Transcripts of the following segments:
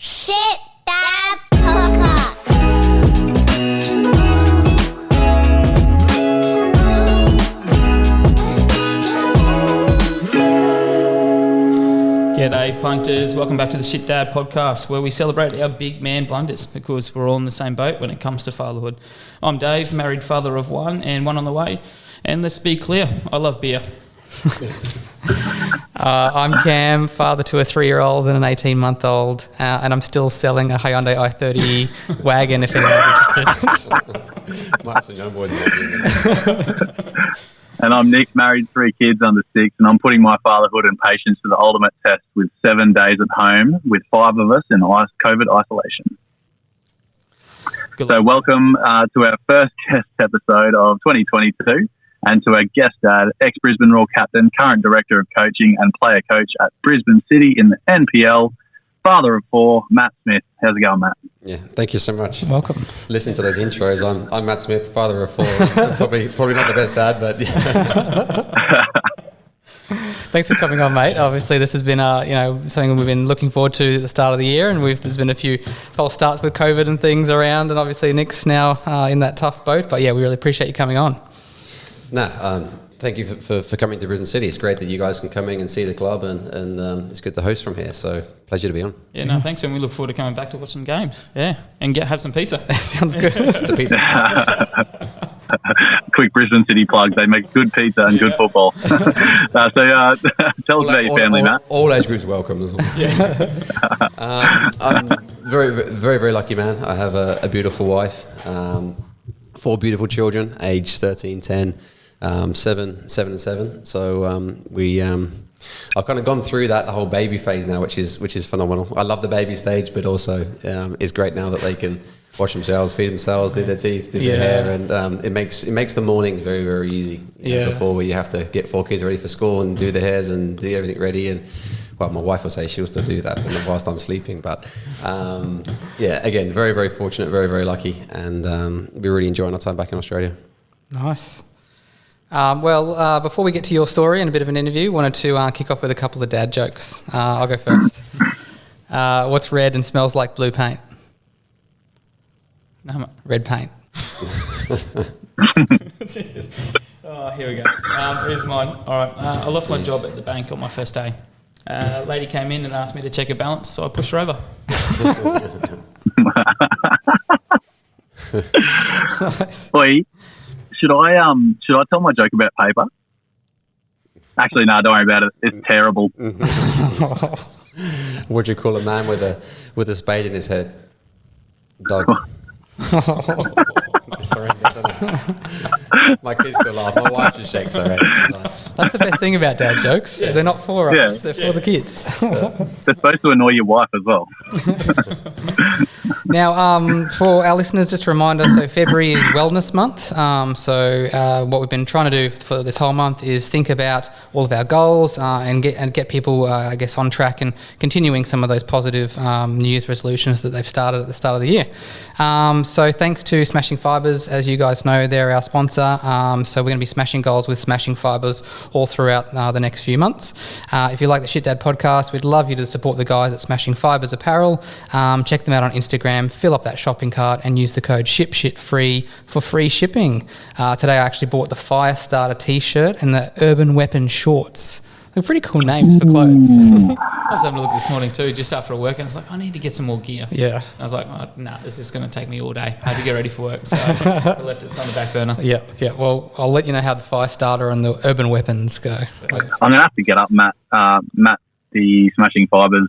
Shit Dad Podcast. G'day punters, welcome back to the Shit Dad Podcast, where we celebrate our big man blunders because we're all in the same boat when it comes to fatherhood. I'm Dave, married father of one and one on the way, and let's be clear, I love beer. I'm Cam, father to a 3-year-old and an 18-month-old, and I'm still selling a Hyundai i30 wagon if anyone's interested. Mark's and young boys not doing it. And I'm Nick, married, 3 kids under 6, and I'm putting my fatherhood and patience to the ultimate test with 7 days at home with 5 of us in COVID isolation. So welcome to our first guest episode of 2022, and to our guest dad, ex-Brisbane Roar captain, current director of coaching and player coach at Brisbane City in the NPL, father of 4, Matt Smith. How's it going, Matt? Yeah, thank you so much. Welcome. Listen to those intros. I'm Matt Smith, father of 4. probably not the best dad, but Thanks for coming on, mate. Obviously, this has been something we've been looking forward to at the start of the year, and there's been a few false starts with COVID and things around, and obviously Nick's now in that tough boat. But yeah, we really appreciate you coming on. Thank you for coming to Brisbane City. It's great that you guys can come in and see the club, and it's good to host from here. So pleasure to be on. Yeah, no, thanks, and we look forward to coming back to watching games. Yeah, and have some pizza. Sounds good. The pizza. Quick Brisbane City plug. They make good pizza and good football. Tell us about your family, Matt. All age groups welcome as well. Yeah. I'm very, very, very lucky, man. I have a beautiful wife, 4 beautiful children, aged 13, 10, 7 and 7. So I've kind of gone through that whole baby phase now, which is phenomenal. I love the baby stage, but also it's great now that they can wash themselves, feed themselves, do their teeth, do their hair, and it makes the mornings very, very easy. Before, where you have to get 4 kids ready for school and do their hairs and do everything ready, and well, my wife will say she'll still do that whilst I'm sleeping. But again, very, very fortunate, very, very lucky, and we're really enjoying our time back in Australia. Nice. Before we get to your story and a bit of an interview, wanted to kick off with a couple of dad jokes. I'll go first. What's red and smells like blue paint? Red paint. Oh, here we go. Here's mine. All right. I lost my job at the bank on my first day. A lady came in and asked me to check her balance, so I pushed her over. Nice. Oi, should I tell my joke about paper? Actually, no, don't worry about it. It's terrible. What'd you call a man with a spade in his head? Dog. Sorry. My kids still laugh. My wife just shakes her head. That's the best thing about dad jokes. Yeah. They're not for us. They're for the kids. They're supposed to annoy your wife as well. Now, for our listeners, just a reminder, so February is Wellness Month. What we've been trying to do for this whole month is think about all of our goals and get people, on track and continuing some of those positive New Year's resolutions that they've started at the start of the year. So thanks to Smashing Fibers, as you guys know, they're our sponsor. So we're going to be smashing goals with Smashing Fibers all throughout the next few months. If you like the Shit Dad podcast, we'd love you to support the guys at Smashing Fibers Apparel. Check them out on Instagram, fill up that shopping cart and use the code SHIPSHITFREE for free shipping. Today I actually bought the Firestarter t-shirt and the Urban Weapon shorts. They're pretty cool names for clothes. I was having a look this morning too, just after work, and I was like, I need to get some more gear. Yeah. I was like, this is going to take me all day. I have to get ready for work, so I left it on the back burner. Yeah. Well, I'll let you know how the Firestarter and the Urban Weapons go. I'm going to have to get up Matt, the Smashing Fibers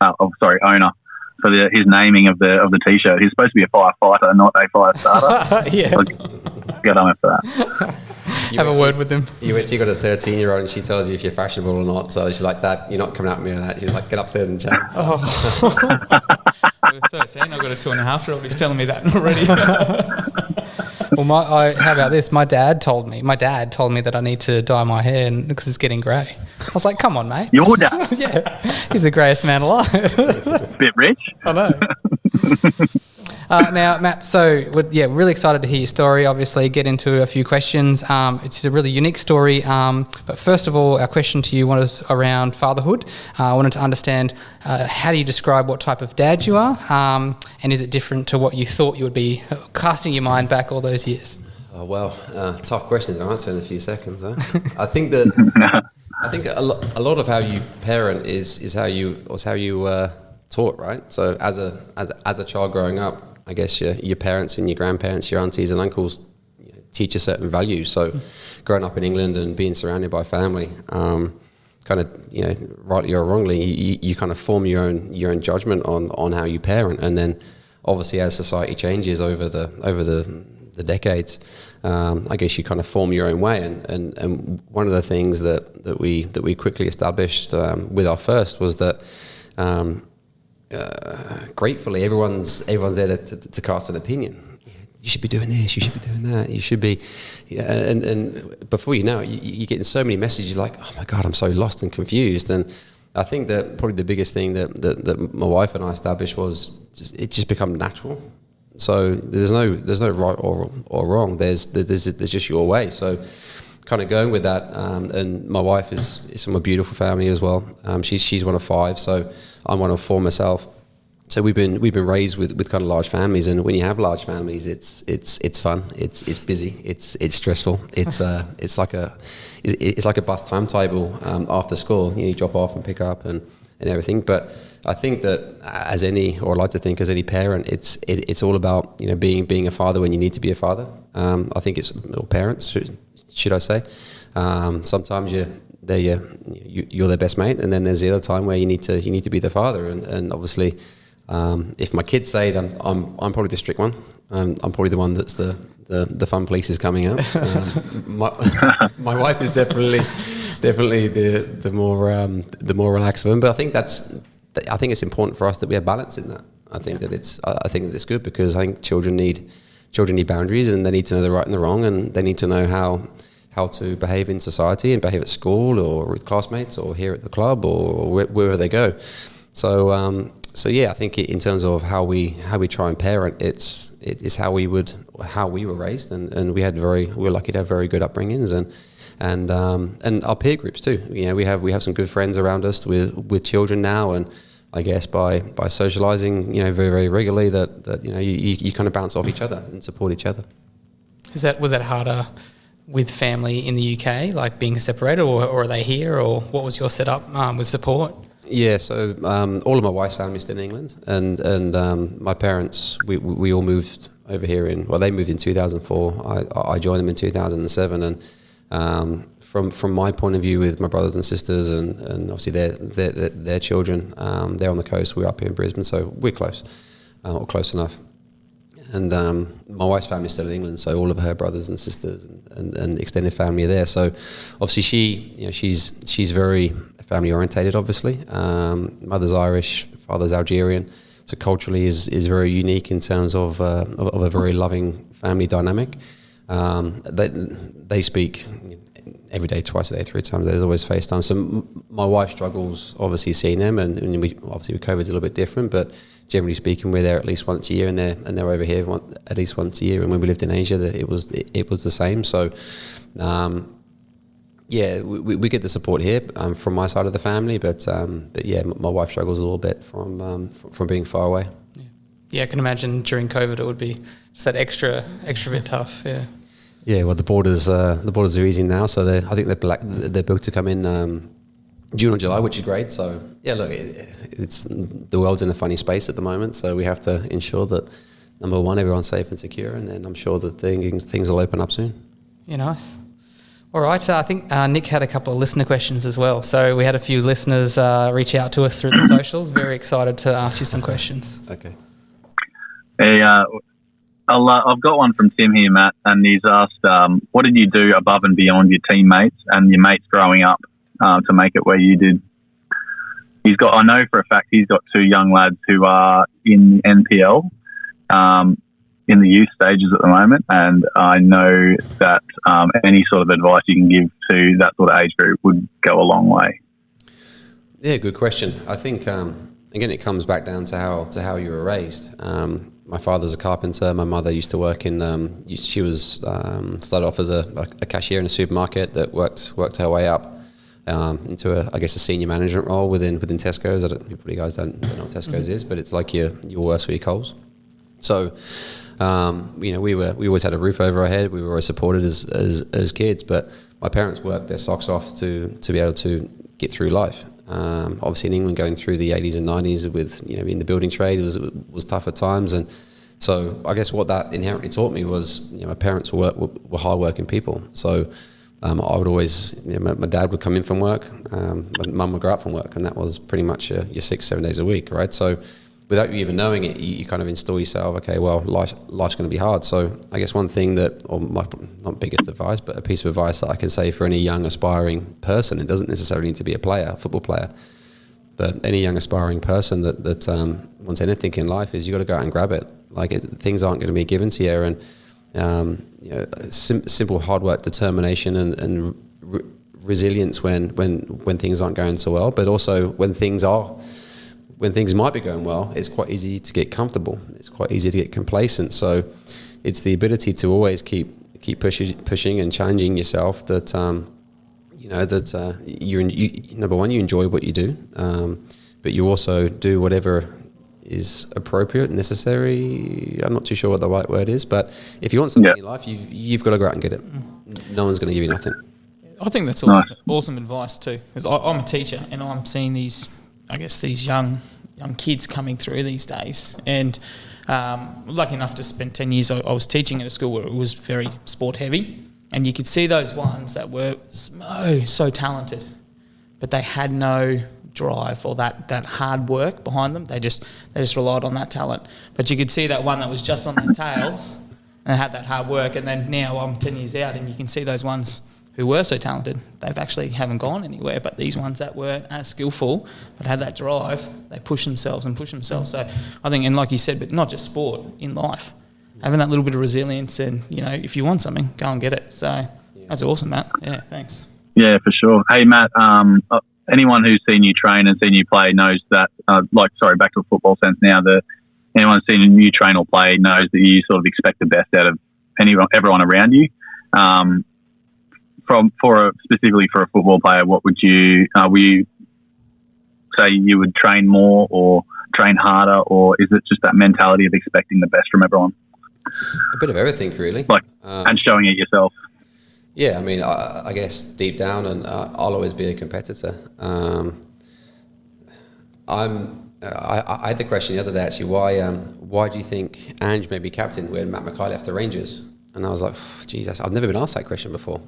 owner, for his naming of the t-shirt. He's supposed to be a firefighter, not a fire starter. Yeah. I'll get on it for that. Have a word with him. You got a 13-year-old and she tells you if you're fashionable or not. So she's like, Dad, you're not coming at me with that. She's like, get upstairs and chat. With 13, I've got a 2.5-year-old. He's telling me that already. Well, how about this? My dad told me that I need to dye my hair because it's getting grey. I was like, come on, mate. Your dad? Yeah. He's the greyest man alive. Bit rich. I know. Now, Matt, so we're really excited to hear your story. Obviously, get into a few questions. It's a really unique story. But first of all, our question to you was around fatherhood. I wanted to understand how do you describe what type of dad you are, and is it different to what you thought you would be, casting your mind back all those years? Oh, well, tough question to answer in a few seconds. Huh? I think a lot of how you parent is how you taught, right? So as a child growing up, I guess your parents and your grandparents, your aunties and uncles teach you certain values. So growing up in England and being surrounded by family, kind of, rightly or wrongly, you kind of form your own judgment on how you parent, and then obviously as society changes over the decades, I guess you kind of form your own way. And one of the things that we quickly established with our first was that gratefully everyone's there to cast an opinion. You should be doing this, you should be doing that, you should be, and before you know it, you're getting so many messages like, oh my God, I'm so lost and confused. And I think that probably the biggest thing that my wife and I established was it just become natural. So there's no right or wrong. There's just your way. So kind of going with that. And my wife is from a beautiful family as well. She's one of 5, so I'm one of 4 myself. So we've been raised with kind of large families, and when you have large families, it's fun, it's busy, it's stressful, it's like a bus timetable after school. You drop off and pick up and everything. But I think that I like to think as any parent, it's all about being a father when you need to be a father. I think it's parents, should I say? Sometimes you're their best mate, and then there's the other time where you need to be the father. And obviously, if my kids say that I'm probably the strict one, I'm probably the one that's the fun police is coming out. My wife is definitely the more relaxed one. But I think it's important for us that we have balance in that. I think that it's good, because I think children need boundaries, and they need to know the right and the wrong, and they need to know how to behave in society and behave at school or with classmates or here at the club or wherever they go. So yeah, I think in terms of how we try and parent, it's how we were raised, and we were lucky to have very good upbringings, and our peer groups too. We have some good friends around us with children now, and I guess by socializing, very, very regularly, that you kind of bounce off each other and support each other. Was that harder with family in the UK, like being separated, or are they here, or what was your setup with support? Yeah, so all of my wife's family's still in England, and my parents, we all moved over here they moved in 2004. I joined them in 2007, and from my point of view, with my brothers and sisters, and obviously their children, they're on the coast. We're up here in Brisbane, so we're close, or close enough. And my wife's family is still in England, so all of her brothers and sisters and extended family are there. So obviously she's very family orientated. Obviously, mother's Irish, father's Algerian, so culturally is very unique in terms of a very loving family dynamic. They speak every day, twice a day, 3 times a day. There's always FaceTime. So my wife struggles obviously seeing them, and we obviously with COVID's a little bit different, but generally speaking, we're there at least once a year, and they're over here at least once a year. And when we lived in Asia, it was the same. So yeah, we get the support here from my side of the family, but yeah, my wife struggles a little bit from being far away. Yeah, I can imagine during COVID it would be just that extra bit tough. Yeah. Yeah, well, the borders are easy now, so I think they're booked to come in June or July, which is great. So yeah, look, it's the world's in a funny space at the moment, so we have to ensure that, number one, everyone's safe and secure, and then I'm sure that things will open up soon. Yeah, nice. All right, I think Nick had a couple of listener questions as well. So we had a few listeners reach out to us through the socials. Very excited to ask you some questions. Okay. Hey, I've got one from Tim here, Matt, and he's asked, what did you do above and beyond your teammates and your mates growing up to make it where you did? I know for a fact he's got 2 young lads who are in NPL, in the youth stages at the moment, and I know that any sort of advice you can give to that sort of age group would go a long way. Yeah, good question. I think again, it comes back down to how you were raised. my father's a carpenter. My mother used to work in. She was started off as a cashier in a supermarket that worked her way up into a senior management role within Tesco's. You probably guys don't know what Tesco's is, but it's like your Woolworths for your Coles. So, we always had a roof over our head. We were always supported as kids, but my parents worked their socks off to be able to get through life. Obviously in England, going through the 80s and 90s with, in the building trade was tough at times. And so I guess what that inherently taught me was, my parents were hardworking people. So I would always, my dad would come in from work, my mum would go out from work, and that was pretty much your 6-7 days a week, right? So without you even knowing it, you kind of install yourself, okay, well, life's going to be hard. So I guess one thing or my, not biggest advice, but a piece of advice that I can say for any young aspiring person, it doesn't necessarily need to be a football player, but any young aspiring person that wants anything in life is you got to go out and grab it. Like things aren't going to be given to you, and simple hard work, determination, and resilience when things aren't going so well, but also when things might be going well, it's quite easy to get comfortable. It's quite easy to get complacent. So it's the ability to always keep pushing and challenging yourself that, number one, you enjoy what you do, but you also do whatever is appropriate, necessary. I'm not too sure what the right word is, but if you want something in your life, you've got to go out and get it. No one's going to give you nothing. I think that's awesome advice too, because I'm a teacher and I'm seeing these young kids coming through these days, and lucky enough to spend 10 years. I was teaching at a school where it was very sport heavy, and you could see those ones that were so talented, but they had no drive or that hard work behind them. They just relied on that talent. But you could see that one that was just on their tails and had that hard work, and then now I'm 10 years out, and you can see those ones who were so talented, they've actually haven't gone anywhere. But these ones that weren't as skillful but had that drive, they push themselves. So I think, and like you said, but not just sport, in life, having that little bit of resilience, and if you want something, go and get it. So that's awesome, Matt. Yeah, thanks. Yeah, for sure. Hey, Matt, anyone who's seen you train and seen you play knows that, back to a football sense now, that anyone who's seen you train or play knows that you sort of expect the best out of everyone around you. Specifically for a football player, what would you say you would train more or train harder, or is it just that mentality of expecting the best from everyone? A bit of everything, really. And showing it yourself. Yeah, I mean, I guess deep down, and I'll always be a competitor. I had the question the other day, actually, why do you think Ange may be captain when Matt Mackay left the Rangers? And I was like, Jesus, I've never been asked that question before.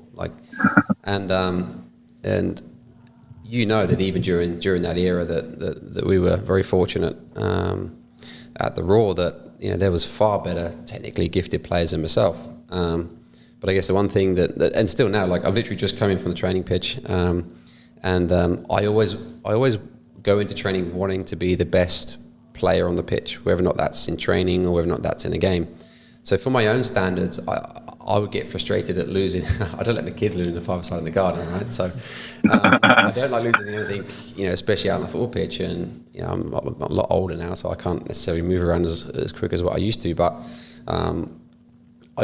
And that even during that era that we were very fortunate at the Raw, that there was far better technically gifted players than myself. But I guess the one thing that and still now, I've literally just come in from the training pitch, and I always go into training wanting to be the best player on the pitch, whether or not that's in training or whether or not that's in a game. So for my own standards, I would get frustrated at losing. I don't let the kids lose in the far side of the garden, right? So I don't like losing anything, especially out on the football pitch. And I'm a lot older now, so I can't necessarily move around as quick as what I used to. But I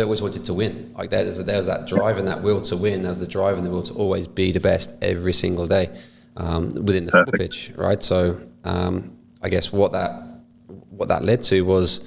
always wanted to win. There was that drive and that will to win. There was the drive and the will to always be the best every single day within the football pitch, right? So I guess what that led to was,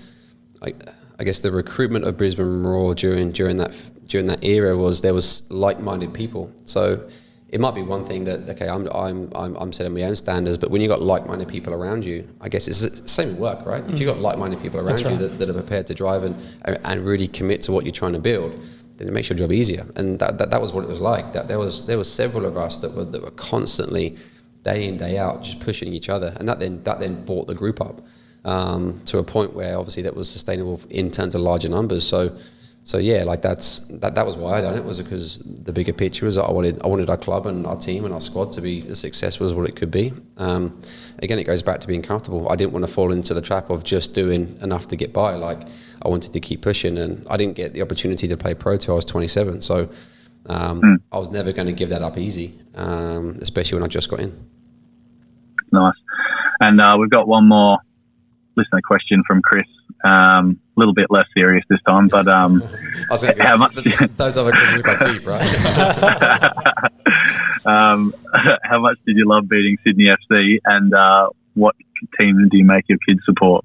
I guess the recruitment of Brisbane Roar during that era was there was like-minded people. So it might be one thing that, okay, I'm setting my own standards, but when you've got like-minded people around you, I guess it's the same in work, right? If you've got like-minded people around you that are prepared to drive and really commit to what you're trying to build, then it makes your job easier. And that was what it was like. That there was several of us that were constantly, day in, day out, just pushing each other, and that then brought the group up to a point where obviously that was sustainable in terms of larger numbers. So yeah, that was why I done it, was because the bigger picture was I wanted our club and our team and our squad to be as successful as what it could be. Again, it goes back to being comfortable. I didn't want to fall into the trap of just doing enough to get by. I wanted to keep pushing, and I didn't get the opportunity to play pro till I was 27. So I was never going to give that up easy, especially when I just got in. Nice. And we've got one more listener question from Chris. A little bit less serious this time, but I was going to how much? Those other questions are quite deep, right? How much did you love beating Sydney FC, and what team do you make your kids support?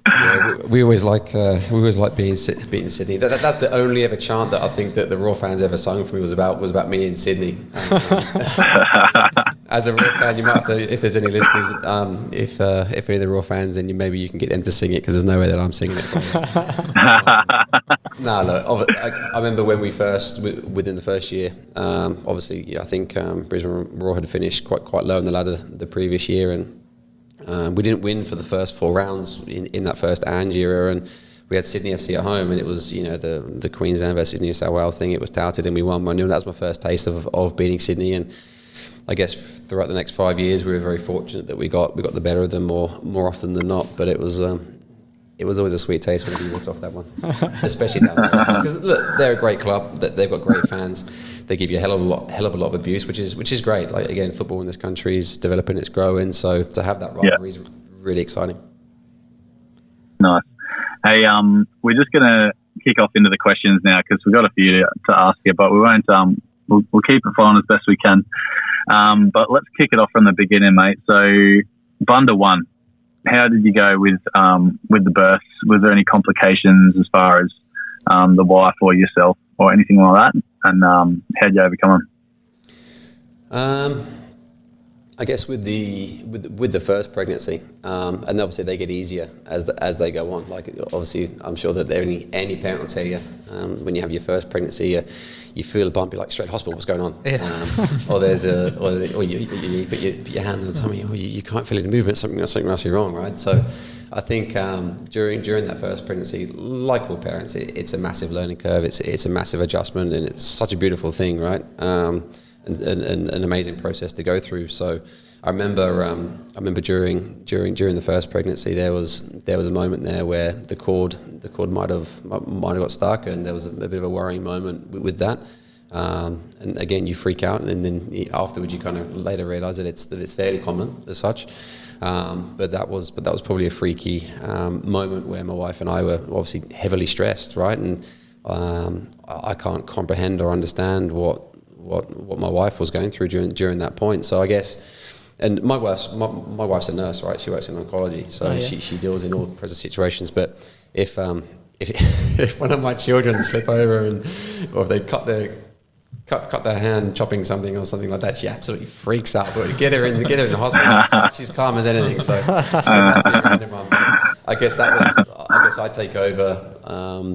Yeah, we always like beating Sydney. That's the only ever chant that I think that the Raw fans ever sung for me was about me in Sydney. As a Raw fan, you might have to, if there's any listeners, if any of the Raw fans, then maybe you can get them to sing it, because there's no way that I'm singing it. No, I remember when we within the first year, obviously, I think Brisbane Raw had finished quite low in the ladder the previous year, and we didn't win for the first 4 rounds in that first Ange era, and we had Sydney FC at home, and it was the Queensland versus New South Wales thing. It was touted, and we won 1-0. That was my first taste of beating Sydney, and I guess throughout the next 5 years, we were very fortunate that we got the better of them more often than not. But it was always a sweet taste when we walked off that one, especially down there. Because look, they're a great club. They've got great fans. They give you a hell of a lot of abuse, which is great. Like, again, football in this country is developing, it's growing. So to have that rivalry is really exciting. Nice. Hey, we're just going to kick off into the questions now, because we've got a few to ask you, but we won't. We'll keep it flowing as best we can. But let's kick it off from the beginning, mate. So, Bunda 1. How did you go with the births? Was there any complications as far as the wife or yourself or anything like that? And how did you overcome them? I guess with the first pregnancy, and obviously they get easier as they go on. Like, obviously, I'm sure that any parent will tell you when you have your first pregnancy, you feel a bump, you're like, straight to hospital, what's going on? Yeah. Or you put your hand on the tummy, or you can't feel any movement, something must be wrong, right? So I think during that first pregnancy, like all parents, it's a massive learning curve. It's a massive adjustment, and it's such a beautiful thing, right? And an amazing process to go through. So I remember during the first pregnancy, there was a moment there where the cord might have got stuck, and there was a bit of a worrying moment with that. And again, you freak out, and then afterwards you kind of later realise that it's fairly common as such. But that was probably a freaky moment where my wife and I were obviously heavily stressed, right? And I can't comprehend or understand what my wife was going through during that point. So I guess, and my wife's a nurse, right? She works in oncology, so she deals in all present situations. But if one of my children slip over or if they cut their hand chopping something or something like that, she absolutely freaks out. But get her in the hospital. She's calm as anything. So it must be a random one. But I guess I take over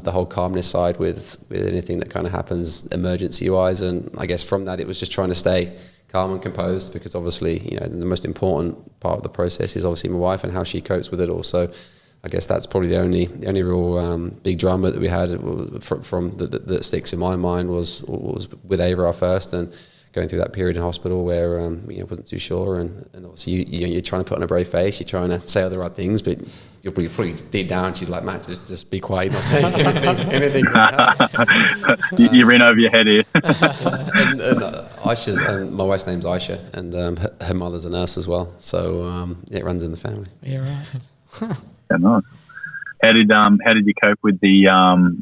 the whole calmness side with anything that kind of happens emergency wise, and I guess from that it was just trying to stay calm and composed, because obviously the most important part of the process is obviously my wife and how she copes with it all. So I guess that's probably the only real big drama that we had from that sticks in my mind was with Ava, our first, and going through that period in hospital where wasn't too sure, and obviously you're trying to put on a brave face, you're trying to say all the right things, but you're probably deep down she's like, Matt, just be quiet, you're not saying anything. You're in over your head here. and Aisha, and my wife's name's Aisha, and her mother's a nurse as well, so it runs in the family. Yeah, right. Yeah, nice. How did you cope with the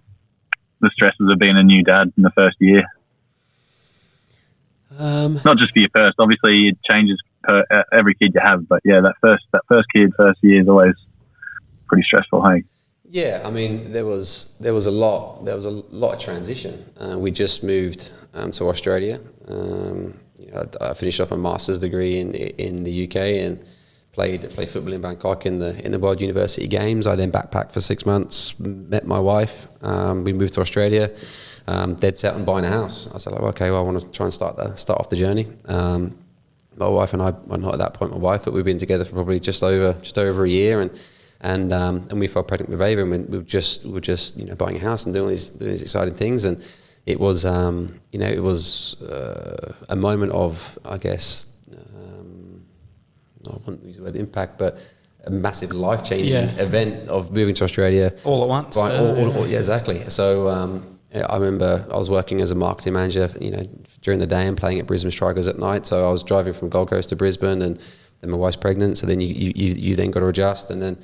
stresses of being a new dad in the first year? Not just for your first, obviously it changes per every kid you have, but yeah, that first year is always pretty stressful. Hey. Yeah, I mean there was a lot of transition. We just moved to Australia. I finished up a master's degree in the UK and played football in Bangkok in the World University Games. I then backpacked for 6 months, met my wife. We moved to Australia. Dead set on buying a house. I said, I want to try and start off the journey. My wife and I, well, not at that point my wife, but we've been together for probably just over a year, and we fell pregnant with Ava, and we were just buying a house and doing these exciting things, and it was a moment of, I guess, I wouldn't use the word impact, but a massive life-changing event of moving to Australia all at once. Yeah, exactly. So I remember I was working as a marketing manager, during the day and playing at Brisbane Strikers at night. So I was driving from Gold Coast to Brisbane, and then my wife's pregnant, so then you then got to adjust, and then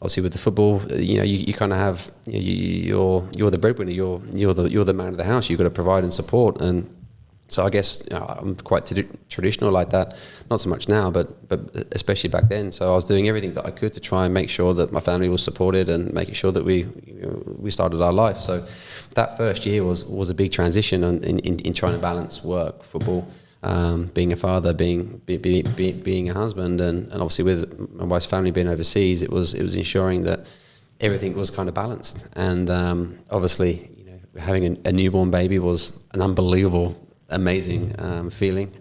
obviously with the football, you kind of have, you're the breadwinner, you're the man of the house. You've got to provide and support, and so I guess I'm quite traditional like that. Not so much now, but especially back then. So I was doing everything that I could to try and make sure that my family was supported and making sure that we started our life. So that first year was a big transition in trying to balance work, football, being a father, being a husband, and obviously with my wife's family being overseas, it was ensuring that everything was kind of balanced. And obviously, having a newborn baby was an unbelievable, amazing feeling.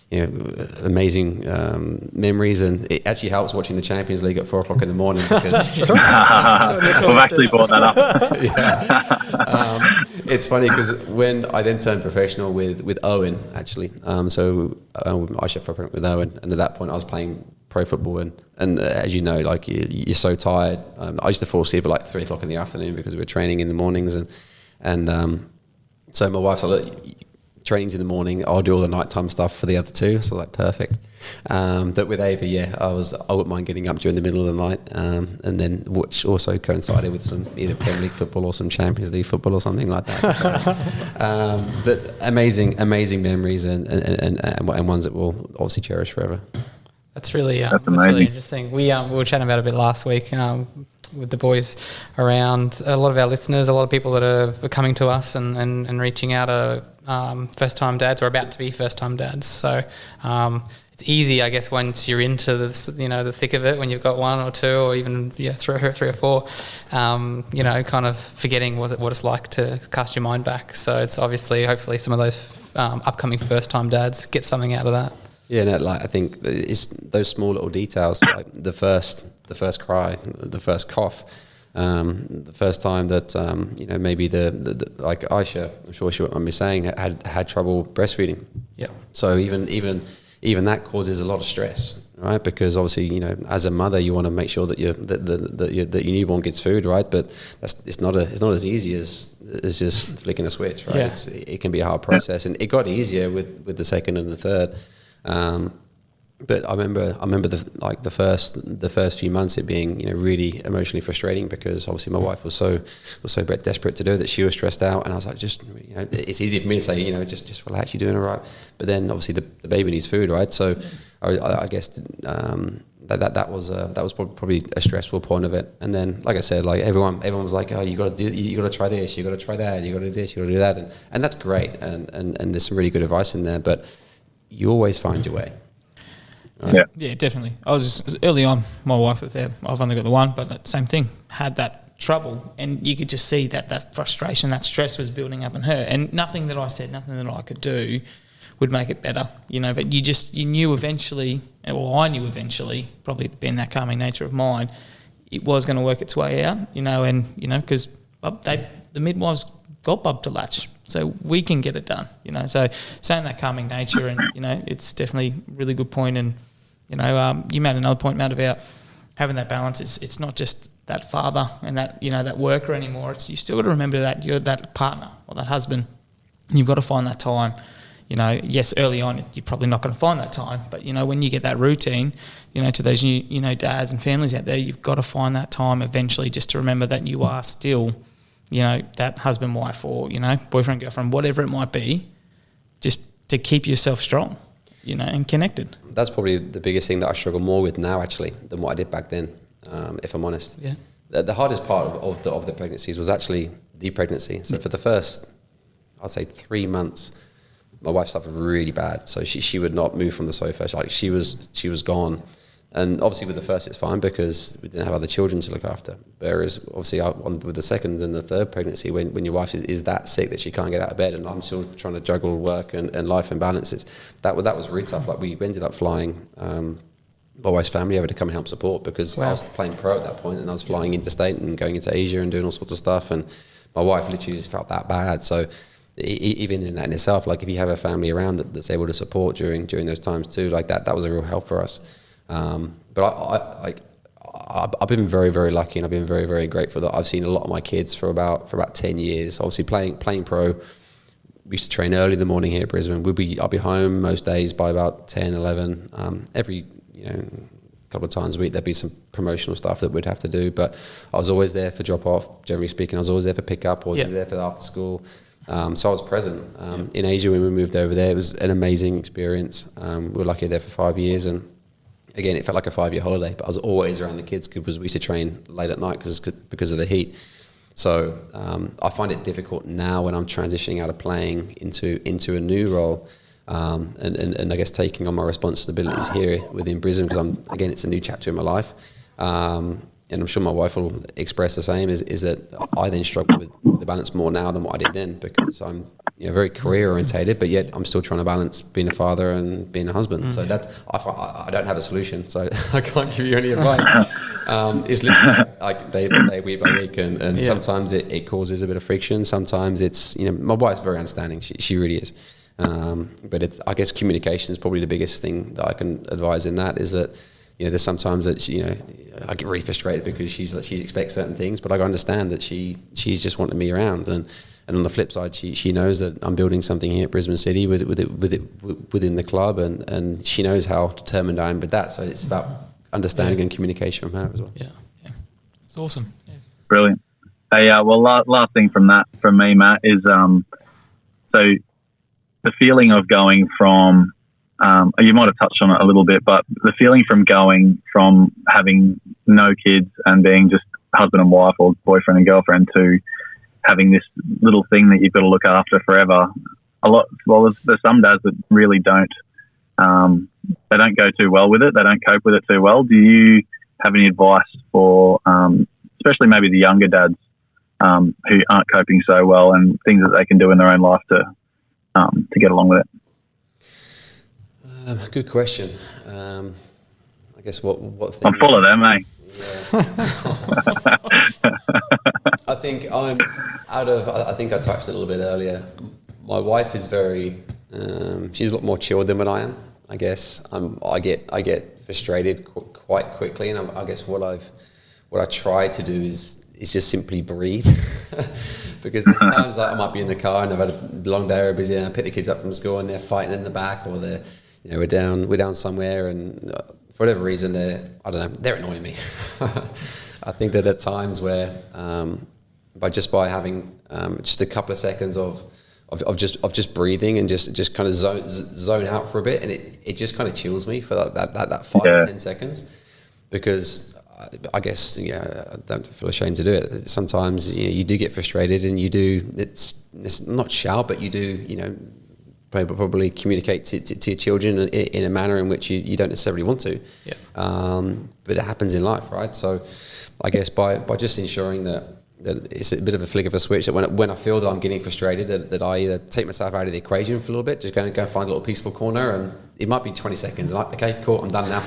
Amazing memories, and it actually helps watching the Champions League at 4 o'clock in the morning because We've actually brought that up. It's funny because when I then turned professional with Owen, actually, so I fell pregnant with Owen, and at that point I was playing pro football, and as you know, like you're so tired. I used to fall asleep at like 3 o'clock in the afternoon because we were training in the mornings, and so my wife's like, look, trainings in the morning, I'll do all the nighttime stuff for the other two, so like perfect. But with Ava, I wouldn't mind getting up during the middle of the night, and then which also coincided with some either Premier League football or some Champions League football or something like that. So, but amazing memories and ones that we'll obviously cherish forever. That's really interesting. We were chatting about it a bit last week with the boys around. A lot of our listeners, a lot of people that are coming to us and reaching out are first-time dads or about to be first-time dads. So it's easy, I guess, once you're into this, the thick of it, when you've got one or two or even three or four, kind of forgetting what it's like to cast your mind back. So it's hopefully some of those upcoming first-time dads get something out of that. Yeah, no, I think it's those small little details, like the first cry, the first cough, the first time that maybe the like Aisha, I'm sure she would be saying, had trouble breastfeeding. Yeah. So even that causes a lot of stress, right? Because obviously, as a mother, you want to make sure that your newborn gets food, right? But it's not as easy as just flicking a switch, right? Yeah. It can be a hard process, and it got easier with the second and the third. But I remember the first few months it being really emotionally frustrating, because obviously my wife was so desperate to do it that she was stressed out, and I was like, just it's easy for me to say just relax, you're doing all right, but then obviously the baby needs food, right? So I guess that was probably a stressful point of it. And then, like I said, like everyone was like, oh, you got to try this, you got to try that, you got to do this, you got to do that, and that's great, and there's some really good advice in there, but you always find your way. Right? Yeah, definitely. I was just, early on, my wife was there. I've only got the one, but same thing. Had that trouble, and you could just see that frustration, that stress was building up in her, and nothing that I said, nothing that I could do would make it better, But you knew eventually, or I knew eventually, probably being that calming nature of mine, it was going to work its way out, because the midwives got Bob to latch. So we can get it done, So saying that calming nature, and it's definitely a really good point. And you made another point, Matt, about having that balance. It's not just that father and that that worker anymore. It's you still got to remember that you're that partner or that husband. And you've got to find that time. Yes, early on you're probably not going to find that time, but when you get that routine, to those new dads and families out there, you've got to find that time eventually, just to remember that you are still that husband, wife, or, boyfriend, girlfriend, whatever it might be, just to keep yourself strong, and connected. That's probably the biggest thing that I struggle more with now, actually, than what I did back then, if I'm honest. Yeah. The hardest part of the pregnancies was actually the pregnancy. So for the first, I'd say 3 months, my wife suffered really bad. So she would not move from the sofa. Like she was gone. And obviously with the first it's fine because we didn't have other children to look after. Whereas obviously with the second and the third pregnancy, when your wife is that sick that she can't get out of bed, and I'm still trying to juggle work and life and balances, that was really tough. Like we ended up flying my wife's family over to come and help support, because I was playing pro at that point, and I was flying interstate and going into Asia and doing all sorts of stuff, and my wife literally just felt that bad. So even in that in itself, like if you have a family around that's able to support during those times too, like that was a real help for us. But I've been very, very lucky, and I've been very, very grateful that I've seen a lot of my kids for about 10 years. Obviously playing pro, we used to train early in the morning here at Brisbane. I'll be home most days by about 10, 11. Every a couple of times a week there'd be some promotional stuff that we'd have to do, but I was always there for drop off. Generally speaking, I was always there for pick up, or there for after school. So I was present. In Asia, when we moved over there, it was an amazing experience. We were lucky there for 5 years, and again, it felt like a 5-year holiday, but I was always around the kids because we used to train late at night because of the heat. So I find it difficult now when I'm transitioning out of playing into a new role, and I guess taking on my responsibilities here within Brisbane, because it's a new chapter in my life. And I'm sure my wife will express the same, is that I then struggle with the balance more now than what I did then, because I'm very career orientated, but yet I'm still trying to balance being a father and being a husband. So I don't have a solution, so I can't give you any advice. It's literally like day by day, week by week, and sometimes it causes a bit of friction. Sometimes it's, my wife's very understanding. She really is. But I guess communication is probably the biggest thing that I can advise in that, is that, there's sometimes that, I get really frustrated because she expects certain things, but I understand that she's just wanting me around. And on the flip side, she knows that I'm building something here at Brisbane City within the club, and she knows how determined I am with that. So it's about understanding and communication from her as well. Yeah. It's awesome. Yeah. Brilliant. Hey, last thing from me, Matt, is so the feeling of going from, you might have touched on it a little bit, but the feeling from going from having no kids and being just husband and wife or boyfriend and girlfriend to having this little thing that you've got to look after forever. There's some dads that really don't, they don't go too well with it. They don't cope with it too well. Do you have any advice for, especially maybe the younger dads who aren't coping so well, and things that they can do in their own life to get along with it? Good question. I guess what things, I'm full of them, eh? Yeah. I think I think I touched a little bit earlier. My wife is she's a lot more chilled than what I am. I guess I get frustrated quite quickly, and I guess what I try to do is just simply breathe. Because there's times like I might be in the car and I've had a long day or busy, and I pick the kids up from school and they're fighting in the back, or they're, we're down somewhere, and for whatever reason they're annoying me. I think that at times where by having just a couple of seconds of just breathing and just kind of zone out for a bit, and it just kind of chills me for that 5 or 10 seconds, because I guess I don't feel ashamed to do it. Sometimes you do get frustrated, and it's not shout, but you do probably communicate to your children in a manner in which you don't necessarily want to. Yeah. But it happens in life, right? So I guess by just ensuring that it's a bit of a flick of a switch, that when I feel that I'm getting frustrated, that I either take myself out of the equation for a little bit, just go find a little peaceful corner, and it might be 20 seconds. Like, okay, cool, I'm done now.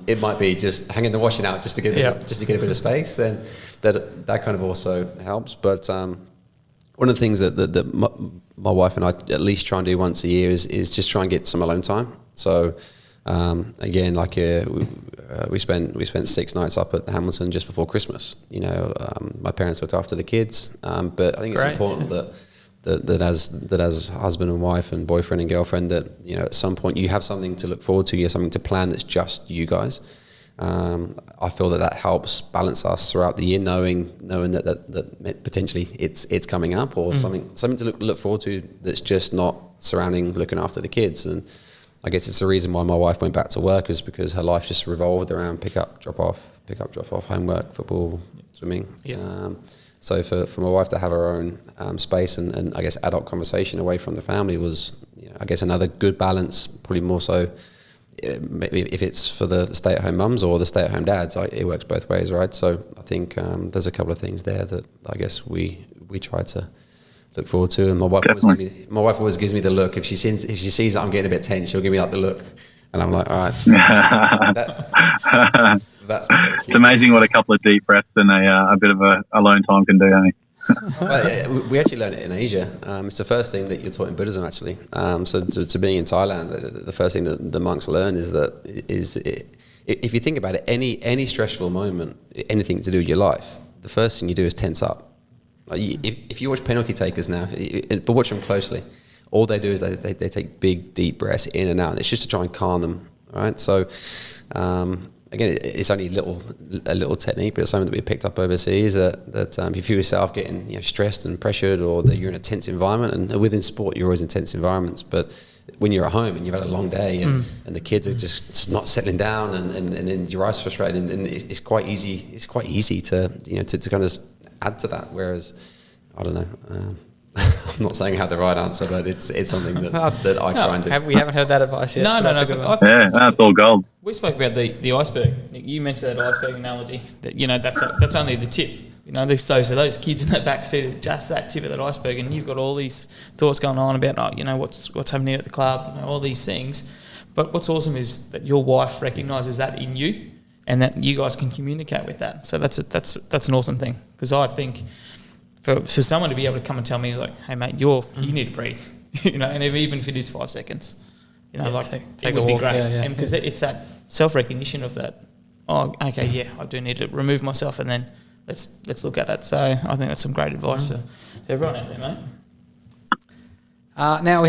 It might be just hanging the washing out just to get a bit of space. Then that kind of also helps. But one of the things that my wife and I at least try and do once a year is just try and get some alone time. So again, like we spent 6 nights up at Hamilton just before Christmas. My parents looked after the kids, but I think it's important that as husband and wife and boyfriend and girlfriend, that at some point you have something to look forward to, you have something to plan that's just you guys. I feel that helps balance us throughout the year, knowing that potentially it's coming up, or something to look forward to that's just not surrounding looking after the kids. And I guess it's the reason why my wife went back to work, is because her life just revolved around pick up, drop off, homework, football, swimming. Yeah. So for my wife to have her own space and I guess adult conversation away from the family was, I guess, another good balance. Probably more so maybe if it's for the stay-at-home mums or the stay-at-home dads, it works both ways, right? So I think there's a couple of things there that I guess we try to look forward to. And my wife always gives me the look. If she sees that I'm getting a bit tense, she'll give me like the look, and I'm like, all right. That's it's amazing what a couple of deep breaths and a bit of a alone time can do, ain't Well, we actually learned it in Asia. It's the first thing that you're taught in Buddhism, actually. So to being in Thailand, the first thing that the monks learn is if you think about it, any stressful moment, anything to do with your life, the first thing you do is tense up. If you watch penalty takers now, but watch them closely, all they do is they take big, deep breaths in and out. It's just to try and calm them. right? So again, it's only a little technique, but it's something that we picked up overseas. That if you yourself getting stressed and pressured, or that you're in a tense environment, and within sport you're always in tense environments, but when you're at home and you've had a long day and the kids are just not settling down, and then your eyes frustrated, and it's quite easy to to kind of add to that. Whereas I don't know. I'm not saying I have the right answer, but it's something that I try and do. We haven't heard that advice yet. No, so that's a good one. That's all gold. We spoke about the iceberg. Nick, you mentioned that iceberg analogy. That that's only the tip. Those kids in the back seat are just that tip of that iceberg, and you've got all these thoughts going on about what's happening at the club, all these things. But what's awesome is that your wife recognises that in you, and that you guys can communicate with that. So that's an awesome thing, because I think for someone to be able to come and tell me like, hey mate, you need to breathe, and even if it is 5 seconds, take it would a be walk. great. Yeah. And because it's that self-recognition of that, oh, okay, yeah, I do need to remove myself, and then let's look at it. So I think that's some great advice to everyone out there, mate. Now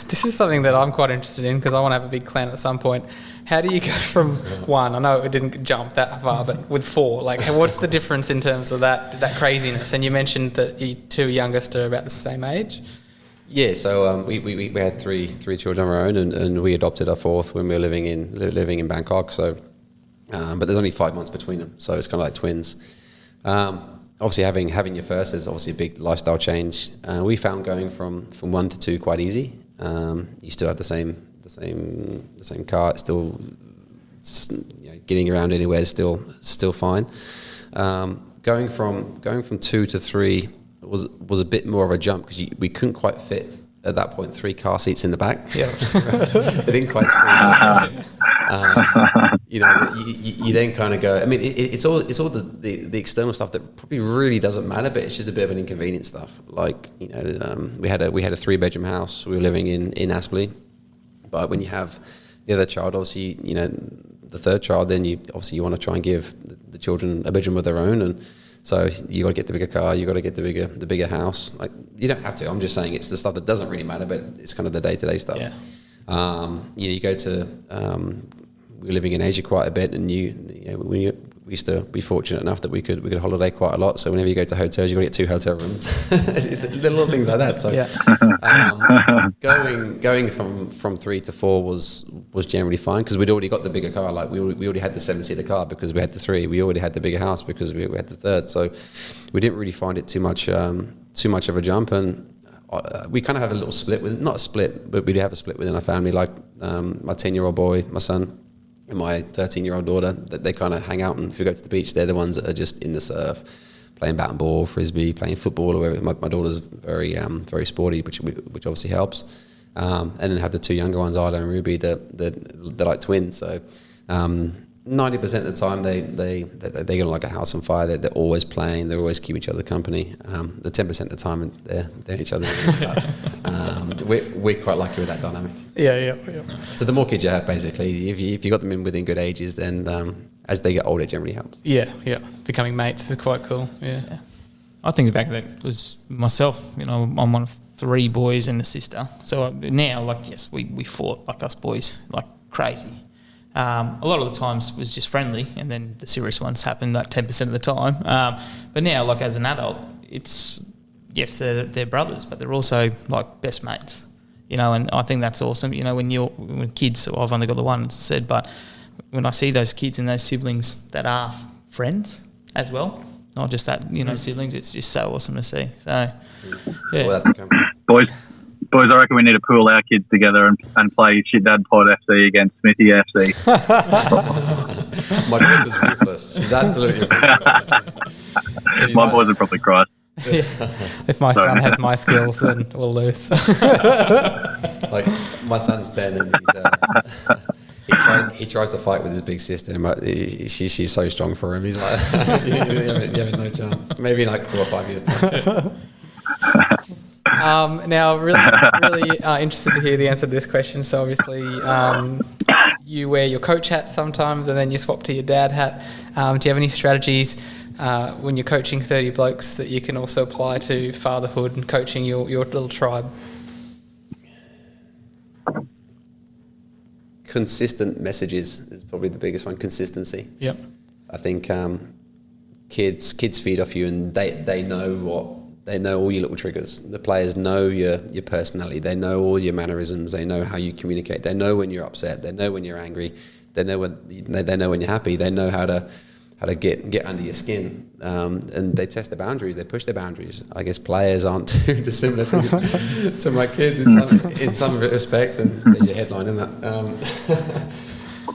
this is something that I'm quite interested in, because I want to have a big clan at some point. How do you go from 1? I know it didn't jump that far, but with 4, like what's the difference in terms of that craziness? And you mentioned that your 2 youngest are about the same age. Yeah, so we had three children of our own, and we adopted our 4th when we were living in Bangkok. So, but there's only 5 months between them, so it's kind of like twins. Obviously, having your first is obviously a big lifestyle change. We found going from 1 to 2 quite easy. You still have the same car. It's still getting around anywhere is still fine. Going from 2 to 3 was a bit more of a jump, because we couldn't quite fit at that point 3 car seats in the back. Yeah, they didn't quite squeeze. You then kind of go. I mean, it's all the external stuff that probably really doesn't matter, but it's just a bit of an inconvenient stuff. Like we had a 3-bedroom house. We were living in Aspley, but when you have the other child, obviously the 3rd child, then you want to try and give the children a bedroom of their own, and so you got to get the bigger car, you got to get the bigger house. Like, you don't have to. I'm just saying it's the stuff that doesn't really matter, but it's kind of the day-to-day stuff. Yeah. You go to we were living in Asia quite a bit, and we used to be fortunate enough that we could holiday quite a lot. So whenever you go to hotels, you got to get 2 hotel rooms. It's little things like that. So going from 3 to 4 was generally fine, because we'd already got the bigger car. Like we already had the 7-seater car because we had the 3. We already had the bigger house because we had the 3rd. So we didn't really find it too much of a jump. And we kind of have a little split not a split, but we do have a split within our family. Like my 10-year-old boy, my son, and my 13-year-old daughter, that they kind of hang out, and if we go to the beach, they're the ones that are just in the surf, playing bat and ball, frisbee, playing football, or whatever. My daughter's very sporty, which obviously helps. And then have the 2 younger ones, Isla and Ruby, they're like twins. So 90% of the time they're gonna like a house on fire. They're always playing. They always keep each other company. The 10% of the time they're in each other. We're quite lucky with that dynamic. Yeah. So the more kids you have, basically, if you got them in within good ages, then as they get older, it generally helps. Yeah. Becoming mates is quite cool. Yeah. I think the back of that was myself. I'm one of 3 boys and a sister. So now, yes, we fought like us boys, like crazy. A lot of the times was just friendly, and then the serious ones happened like 10% of the time. But now, like as an adult, it's yes, they're brothers, but they're also like best mates. And I think that's awesome. When kids, so I've only got the one said, but when I see those kids and those siblings that are friends as well, not just that siblings, it's just so awesome to see. So yeah, Well, that's a compliment. Boys, I reckon we need to pool our kids together and play Shit Dad Pod FC against Smithy FC. My daughter's ruthless. She's absolutely ruthless. My boys would probably cry. If my son has my skills, then we'll lose. Like, my son's 10, and he tries to fight with his big sister, but she's so strong for him. He's like, you have no chance. Maybe in like 4 or 5 years time. Now, really interested to hear the answer to this question. So obviously, you wear your coach hat sometimes, and then you swap to your dad hat. Do you have any strategies when you're coaching 30 blokes that you can also apply to fatherhood and coaching your little tribe? consistent messages is probably the biggest one. Consistency. Yep. I think kids feed off you, and they know all your little triggers. The players know your personality. They know all your mannerisms. They know how you communicate. They know when you're upset. They know when you're angry. They know when you're happy. They know how to get under your skin, and they test the boundaries. They push the boundaries. I guess players aren't too dissimilar to my kids in some respect. And there's your headline, isn't that?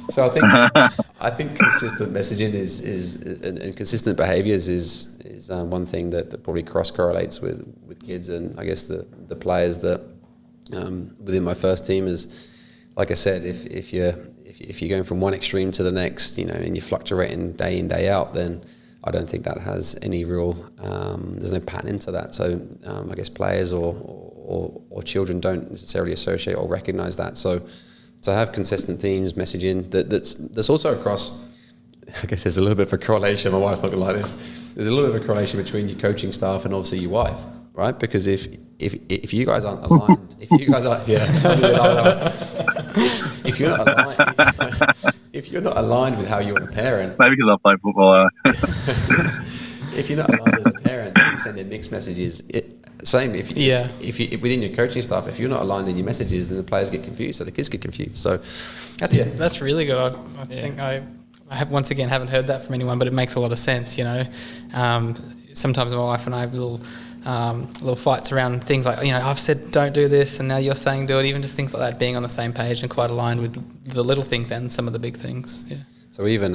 So I think consistent messaging and consistent behaviours is one thing that probably cross correlates with kids, and I guess the players that within my first team is, like I said, if you're going from one extreme to the next, and you're fluctuating day in, day out, then I don't think that has any real, there's no pattern into that. So I guess players or children don't necessarily associate or recognise that. So to have consistent themes, messaging that's also across, I guess there's a little bit of a correlation. My wife's not going to like this. There's a little bit of a correlation between your coaching staff and obviously your wife, right? Because if you guys aren't aligned, if you're not aligned with how you want to parent, maybe because I play football. If you're not aligned as a parent, you send in mixed messages. If you within your coaching staff, if you're not aligned in your messages, then the players get confused, so the kids get confused. So that's really good. I think I have, once again, haven't heard that from anyone, but it makes a lot of sense. Sometimes my wife and I have little fights around things like, I've said don't do this and now you're saying do it. Even just things like that, being on the same page and quite aligned with the little things and some of the big things. Yeah. So even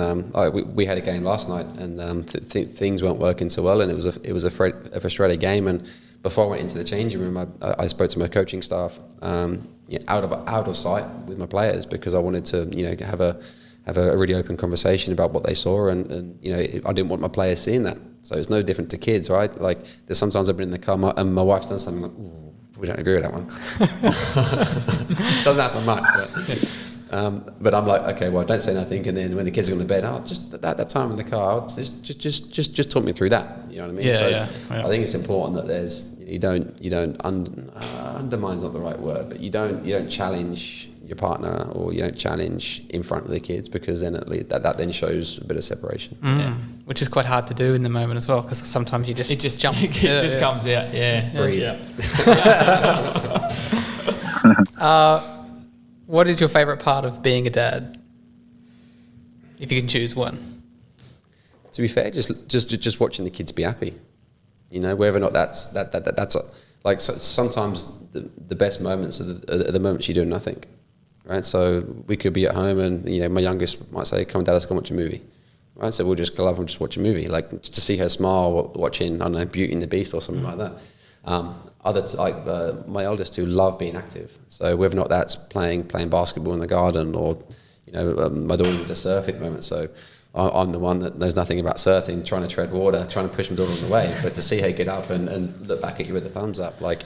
we had a game last night, and things weren't working so well, and it was a frustrated game. And before I went into the changing room, I spoke to my coaching staff out of sight with my players, because I wanted to have a really open conversation about what they saw, and I didn't want my players seeing that. So it's no different to kids, right? Like there's sometimes I've been in the car and my wife's done something like, ooh, we don't agree with that one. Doesn't happen much, but I'm like, okay, well, don't say nothing. And then when the kids are going to bed, just that time in the car, just talk me through that. You know what I mean? Yeah. I think it's important that you don't undermine's not the right word, but you don't challenge your partner, or you don't challenge in front of the kids, because then at least that then shows a bit of separation. Which is quite hard to do in the moment as well, because sometimes it just jump. It comes out. Breathe. What is your favourite part of being a dad, if you can choose one? To be fair, just watching the kids be happy, whether or not that's like sometimes the best moments are the moments you do nothing, right? So we could be at home and my youngest might say, "Come on, Dad, let's go watch a movie." Right, so we'll just go up and just watch a movie, like just to see her smile watching, I don't know, Beauty and the Beast or something like that. My eldest two love being active, so whether or not that's playing basketball in the garden, or my daughter's into surfing at the moment, so I'm the one that knows nothing about surfing, trying to tread water, trying to push my daughter on the way, but to see her get up and look back at you with a thumbs up, like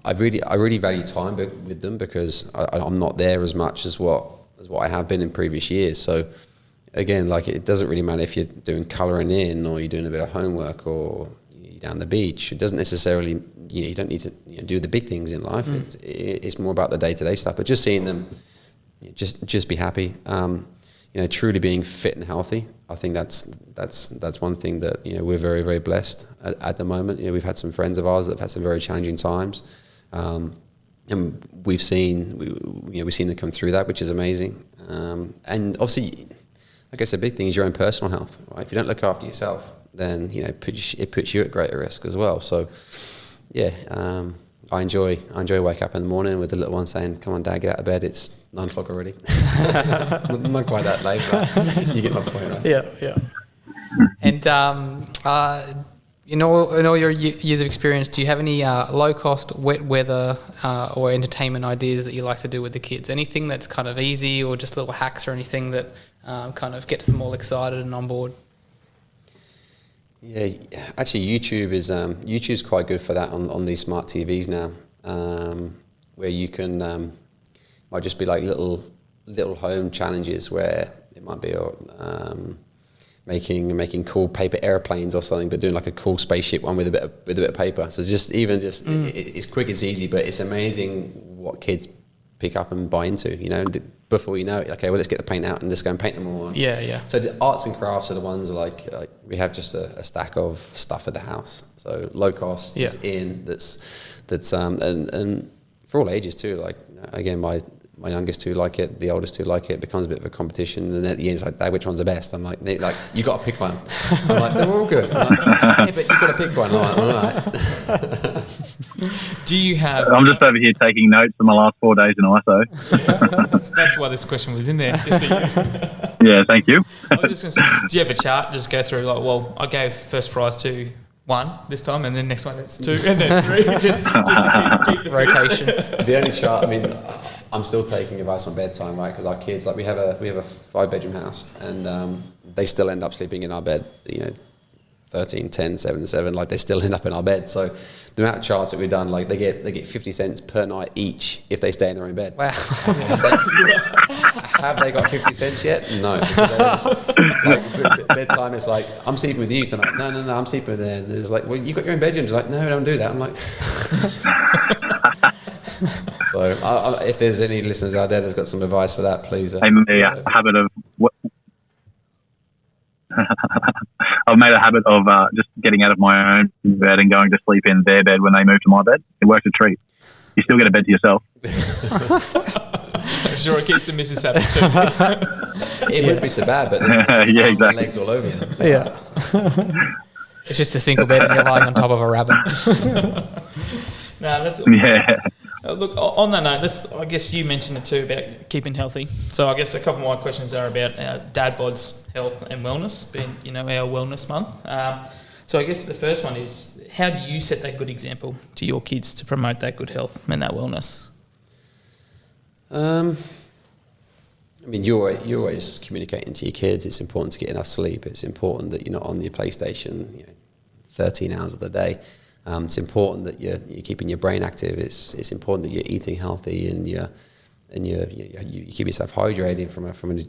I really value time with them, because I'm not there as much as what I have been in previous years. So again, like it doesn't really matter if you're doing colouring in, or you're doing a bit of homework, or you're down the beach. It doesn't necessarily, you don't need to do the big things in life. It's more about the day-to-day stuff. But just seeing them, just be happy. Truly being fit and healthy. I think that's one thing that we're very, very blessed at the moment. We've had some friends of ours that have had some very challenging times, and we've seen them come through that, which is amazing. And obviously, I guess the big thing is your own personal health, right? If you don't look after yourself, then it puts you at greater risk as well. So I enjoy wake up in the morning with the little one saying, "Come on, Dad, get out of bed. It's 9 o'clock already." Not quite that late, but you get my point, right? Yeah. And in all your years of experience, do you have any low-cost, wet weather or entertainment ideas that you like to do with the kids? Anything that's kind of easy, or just little hacks or anything that kind of gets them all excited and on board? Yeah, actually, YouTube's quite good for that on these smart TVs now, where you can might just be like little home challenges, where it might be making cool paper airplanes or something, but doing like a cool spaceship one with a bit of paper. So it's quick, it's easy, but it's amazing what kids pick up and buy into, you know, before you know it, okay, well, let's get the paint out and just go and paint them all. Yeah. So the arts and crafts are the ones like we have just a stack of stuff at the house. So low cost, just that's and for all ages too. Like again, my youngest two like it, the oldest two like it. It becomes a bit of a competition, and at the end, it's like, which one's the best? I'm like you got to pick one. I'm like, they're all good. I'm like, yeah, but you got to pick one. I'm like, all right. Do you have? I'm just over here taking notes for my last 4 days in ISO. That's why this question was in there. Just for you. Yeah, thank you. I was just going to say, do you have a chart? Just go through like, well, I gave first prize to 1 this time, and then next one it's 2, and then 3. just to keep the Rotation. The only chart. I mean, I'm still taking advice on bedtime, right? Because our kids, like we have a 5-bedroom house, and they still end up sleeping in our bed. You know, 13, 10, 7, 7. Like they still end up in our bed. So the amount of charts that we've done, like they get 50 cents per night each if they stay in their own bed. Wow. Have they got 50 cents yet? No. Like bedtime is like, I'm sleeping with you tonight. No, I'm sleeping with them. And it's like, well, you got your own bedroom. It's like, no, don't do that. I'm like. So if there's any listeners out there that's got some advice for that, please. I've made a habit of just getting out of my own bed and going to sleep in their bed when they move to my bed. It works a treat. You still get a bed to yourself. I'm sure it keeps the missus happy too. It wouldn't be so bad, but there's yeah, exactly. legs all over you. Yeah. It's just a single bed and you're lying on top of a rabbit. No, that's Yeah. Look, on that note, I guess you mentioned it too about keeping healthy. So I guess a couple of my questions are about our dad bod's health and wellness, being our wellness month. So I guess the first one is, how do you set that good example to your kids to promote that good health and that wellness? I mean, you're always communicating to your kids. It's important to get enough sleep. It's important that you're not on your PlayStation 13 hours of the day. It's important that you're keeping your brain active. It's important that you're eating healthy and you keep yourself hydrated from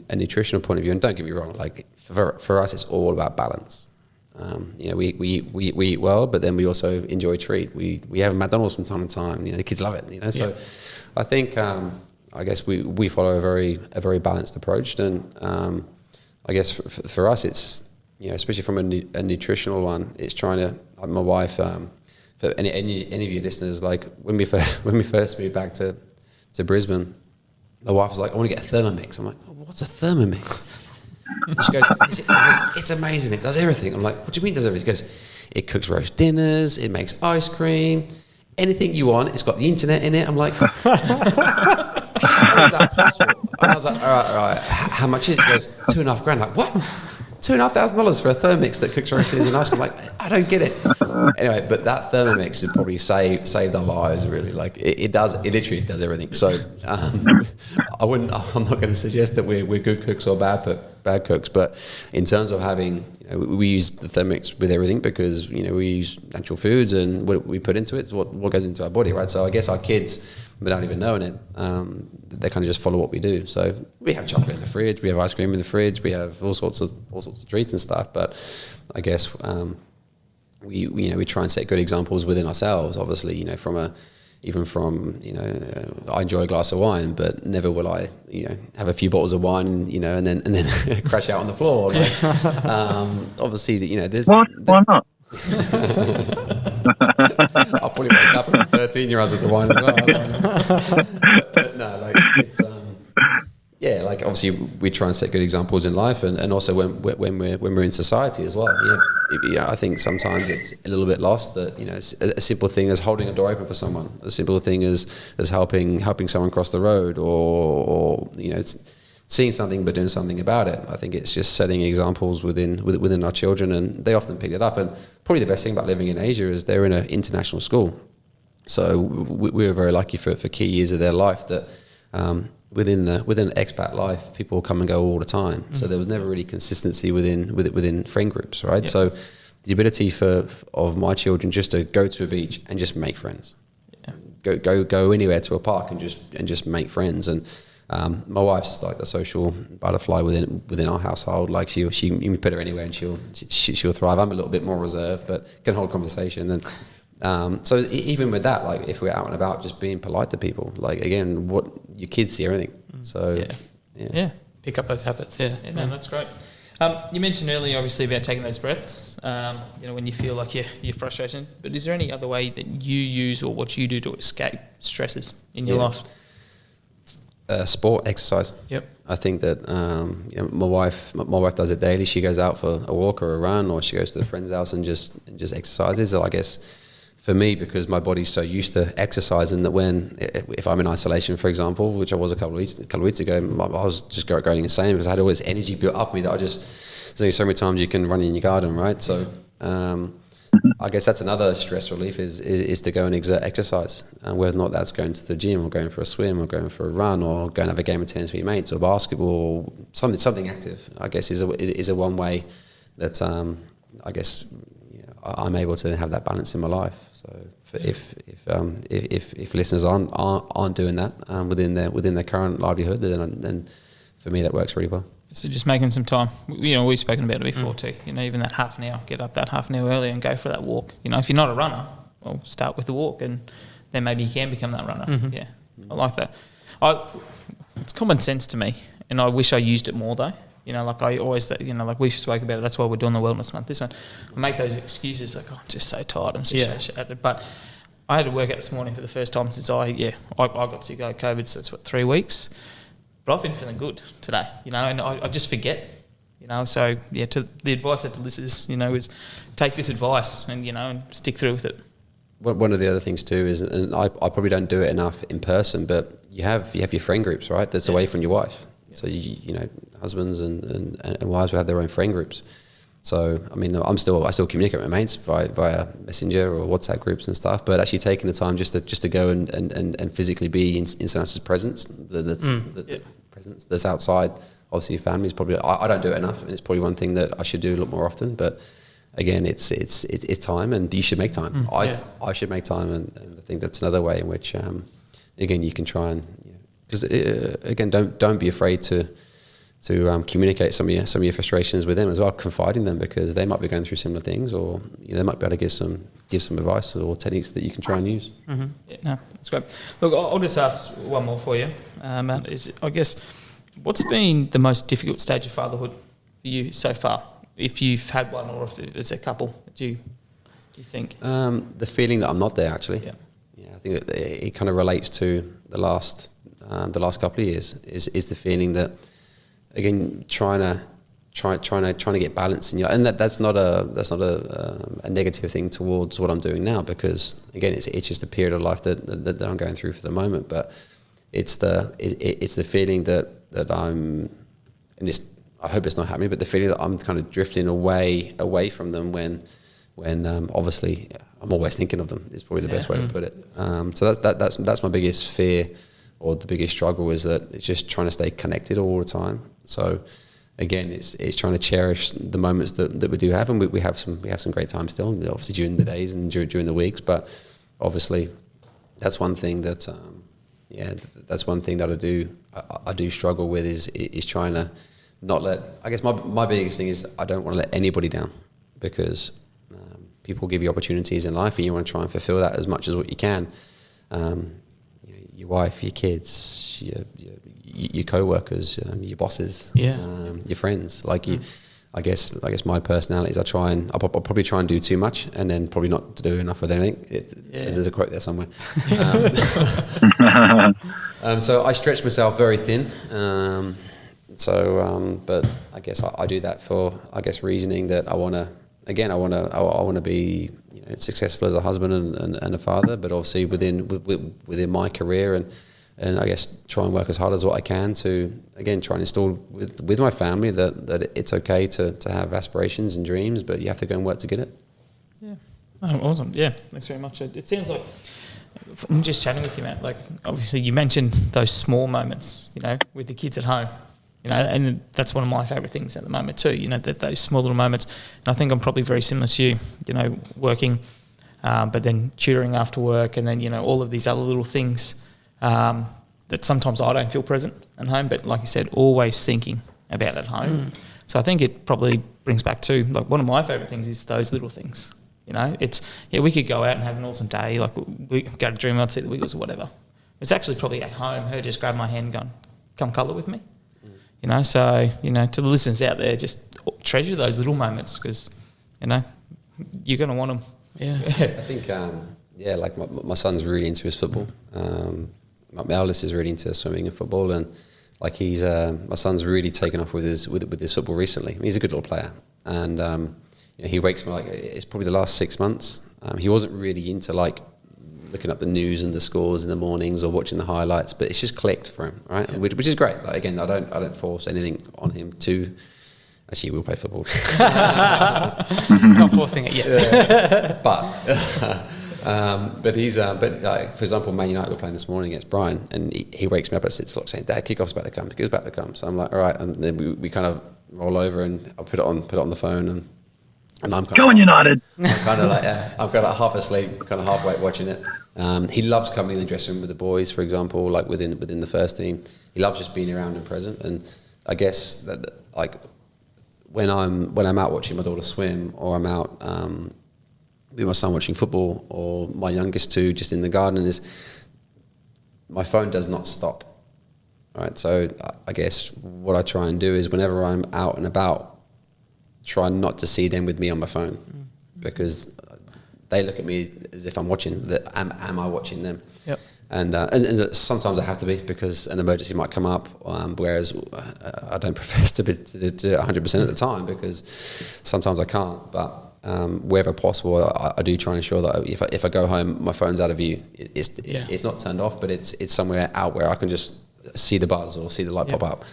a nutritional point of view. And don't get me wrong, like for us, it's all about balance. We eat well, but then we also enjoy a treat. We have McDonald's from time to time. The kids love it. So I think I guess we follow a very balanced approach. And I guess for us, it's especially from a nutritional one, it's trying to, like my wife. For any of your listeners, like when we first moved back to Brisbane, my wife was like, I want to get a Thermomix. I'm like, oh, what's a Thermomix? And she goes, it's amazing. It does everything. I'm like, what do you mean it does everything? She goes, it cooks roast dinners. It makes ice cream. Anything you want. It's got the internet in it. I'm like, how is that possible? And I was like, all right. How much is it? She goes, $2,500. I'm like, what? $2,500 for a Thermomix that cooks roast dinners and ice cream. I'm like, I don't get it. Anyway, but that Thermomix would probably saved our lives, really. Like it literally does everything. So I'm not going to suggest that we're good cooks or bad cooks, but in terms of having, we use the Thermomix with everything because we use natural foods and what we put into it is what goes into our body, right? So I guess our kids, without even knowing it, they kind of just follow what we do. So we have chocolate in the fridge, we have ice cream in the fridge, we have all sorts of treats and stuff. But I guess we try and set good examples within ourselves. Obviously, even from I enjoy a glass of wine, but never will I have a few bottles of wine and then crash out on the floor. Like, obviously, there's why not? I'll probably wake up at 13-year-olds with the wine as well. But no, like it's like obviously we try and set good examples in life, and also when we're in society as well. I think sometimes it's a little bit lost that a simple thing as holding a door open for someone, a simple thing as helping someone cross the road, or seeing something but doing something about it. I think it's just setting examples within our children, and they often pick it up. And probably the best thing about living in Asia is they're in an international school, so we were very lucky for key years of their life that within expat life, people come and go all the time. Mm-hmm. So there was never really consistency within friend groups, right? Yep. So the ability of my children just to go to a beach and just make friends, go anywhere to a park and just make friends. And my wife's like the social butterfly within our household. Like she you can put her anywhere and she'll thrive. I'm a little bit more reserved, but can hold conversation. And So even with that, like if we're out and about, just being polite to people, like again, what your kids see everything. So Yeah. Pick up those habits. Yeah. Yeah, no, that's great. You mentioned earlier, obviously, about taking those breaths, when you feel like you're frustrated. But is there any other way that you use or what you do to escape stresses in your life? Sport, exercise. Yep. I think that my wife does it daily. She goes out for a walk or a run, or she goes to a friend's house and just exercises. So I guess for me, because my body's so used to exercising, that if I'm in isolation, for example, which I was a couple of weeks ago, I was just going insane because I had all this energy built up in me that there's only so many times you can run in your garden, right? So I guess that's another stress relief is to go and exercise, and whether or not that's going to the gym or going for a swim or going for a run or going to have a game of tennis with your mates or basketball, or something active. I guess is a one way that I guess I'm able to have that balance in my life. So if listeners aren't doing that within their current livelihood, then for me that works really well. So just making some time. We've spoken about it before too. Even that half an hour, get up that half an hour early and go for that walk. If you're not a runner, well, start with the walk, and then maybe you can become that runner. Mm-hmm. Yeah, I like that. It's common sense to me, and I wish I used it more though. Like I always, like we spoke about it. That's why we're doing the Wellness Month. This one, I make those excuses like, I'm just so tired. I'm so shattered. But I had to work out this morning for the first time since I got sick of COVID. So that's 3 weeks. But I've been feeling good today, and I just forget, So to the advice that to listeners, is take this advice and and stick through with it. One of the other things too is, and I probably don't do it enough in person, but you have your friend groups, right? That's away from your wife. So husbands and wives will have their own friend groups. So I mean, I still communicate with my mates via Messenger or WhatsApp groups and stuff. But actually taking the time just to go and physically be in someone else's presence, the presence that's outside. Obviously, your family is probably. I don't do it enough, and it's probably one thing that I should do a lot more often. But again, it's time, and you should make time. I should make time, and I think that's another way in which again you can try and because again don't be afraid to communicate some of your frustrations with them as well, confiding them, because they might be going through similar things, or they might be able to give some advice or techniques that you can try and use. Mm-hmm. Yeah, no, that's great. Look, I'll just ask one more for you. I guess, what's been the most difficult stage of fatherhood for you so far, if you've had one or if there's a couple? Do you think? The feeling that I'm not there, actually. Yeah, I think it kind of relates to the last couple of years. Is the feeling that, again, trying to get balance in your, and that's not a negative thing towards what I'm doing now, because again it's just a period of life that I'm going through for the moment. But it's the feeling that I'm, and I hope it's not happening, but the feeling that I'm kind of drifting away from them when obviously I'm always thinking of them is probably the best way to put it. So that's my biggest fear, or the biggest struggle, is that it's just trying to stay connected all the time. So again, it's trying to cherish the moments that we do have, and we have some great times still, obviously during the days and during the weeks. But obviously, that's one thing that that's one thing that I do struggle with is trying to not let. I guess my biggest thing is I don't want to let anybody down, because people give you opportunities in life, and you want to try and fulfill that as much as what you can. Your wife, your kids, your co-workers, your bosses, your friends. Like you, I guess my personality is I'll probably try and do too much, and then probably not do enough with anything. There's a quote there somewhere. So I stretch myself very thin. But I guess I do that for reasoning that I want to be successful as a husband and a father, but obviously within my career, and I guess try and work as hard as what I can to, again, try and install with my family that it's okay to have aspirations and dreams, but you have to go and work to get it. Yeah. Oh, awesome. Yeah, thanks very much. It sounds like, I'm just chatting with you, Matt, like obviously you mentioned those small moments, with the kids at home. And that's one of my favourite things at the moment too, that those small little moments. And I think I'm probably very similar to you, working, but then tutoring after work, and then, all of these other little things that sometimes I don't feel present at home, but like you said, always thinking about at home. So I think it probably brings back to, like, one of my favourite things is those little things, You know, we could go out and have an awesome day, like we go to Dreamworld, see the Wiggles or whatever. It's actually probably at home, her just grabbing my hand and going, come colour with me. You know, so, you know, to the listeners out there, just treasure those little moments because, you know, you're going to want them. Yeah. I think, like my son's really into his football. My eldest is really into swimming and football, and like he's my son's really taken off with his football recently. I mean, he's a good little player, and you know, he wakes me like it's probably the last 6 months. He wasn't really into like looking up the news and the scores in the mornings or watching the highlights, but it's just clicked for him, right? Yeah. Which is great. Like, again, I don't force anything on him to. Actually, we'll play football. Not forcing it yet. Yeah. But he's like, for example, Man United were playing this morning against Brian, and he wakes me up at 6 o'clock saying, "Dad, kickoff's about to come. Kickoff's about to come." So I'm like, "All right," and then we kind of roll over, and I'll put it on the phone, and I'm kind Go on, United. I'm kind of like I'm kind of half asleep, kind of half awake watching it. He loves coming in the dressing room with the boys, for example, like within the first team. He loves just being around and present, and I guess that like. When I'm out watching my daughter swim, or I'm out with my son watching football, or my youngest two just in the garden, is my phone does not stop. Right, so I guess what I try and do is whenever I'm out and about, try not to see them with me on my phone, because they look at me as if I'm watching. Am I watching them? Yep. And sometimes I have to be because an emergency might come up, whereas I don't profess to do it 100% of the time because sometimes I can't. But wherever possible, I do try and ensure that if I go home, my phone's out of view. It's not turned off, but it's somewhere out where I can just see the buzz or see the light pop up.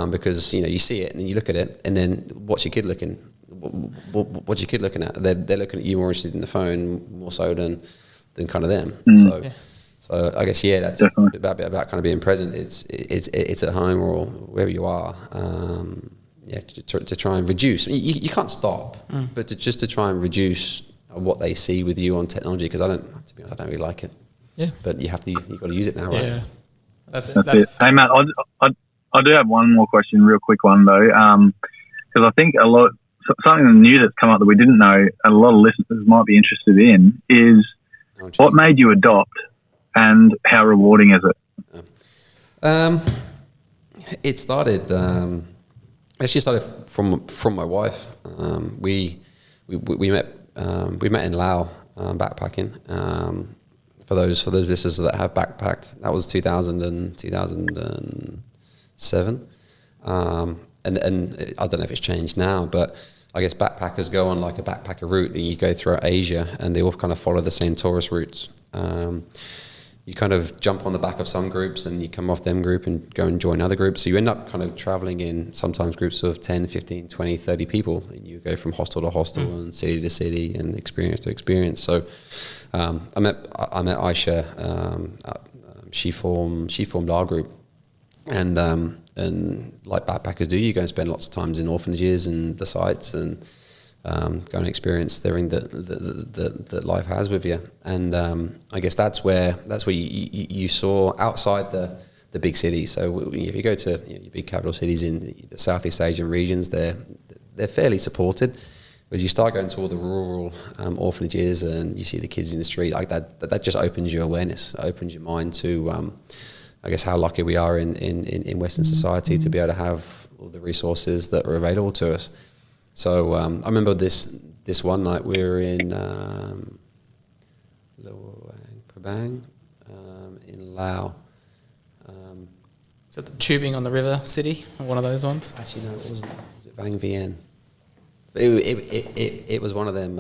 Because you know you see it and then you look at it, and then what's your kid looking? What's your kid looking at? They're looking at you more interested in the phone more so than kind of them. So I guess that's about kind of being present. It's at home or wherever you are. To try and reduce. I mean, you can't stop, but to try and reduce what they see with you on technology. Because I don't really like it. Yeah. But you've got to use it now, right? Yeah. That's it. Hey Matt, I do have one more question, real quick one though, because I think something new that's come up that we didn't know, a lot of listeners might be interested in, is what made you adopt. And how rewarding is it? It started. Actually, started from my wife. We met in Laos backpacking. For those listeners that have backpacked, that was 2007. And I don't know if it's changed now, but I guess backpackers go on like a backpacker route, and you go throughout Asia, and they all kind of follow the same tourist routes. You kind of jump on the back of some groups and you come off them group and go and join other groups. So you end up kind of traveling in sometimes groups of 10, 15, 20, 30 people. And you go from hostel to hostel and city to city and experience to experience. So I met Aisha. She formed our group. And like backpackers do, you go and spend lots of times in orphanages and the sites and go and experience everything that life has with you. And I guess that's where you saw outside the big cities. So if you go to your big capital cities in the Southeast Asian regions, they're fairly supported. But you start going to all the rural orphanages and you see the kids in the street, like that just opens your awareness, opens your mind to I guess how lucky we are in Western society to be able to have all the resources that are available to us. So I remember this one night we were in Luang Prabang in Laos. Is that the tubing on the river city, or one of those ones? Actually, no, it wasn't. Was it Vang Vienne? It was one of them.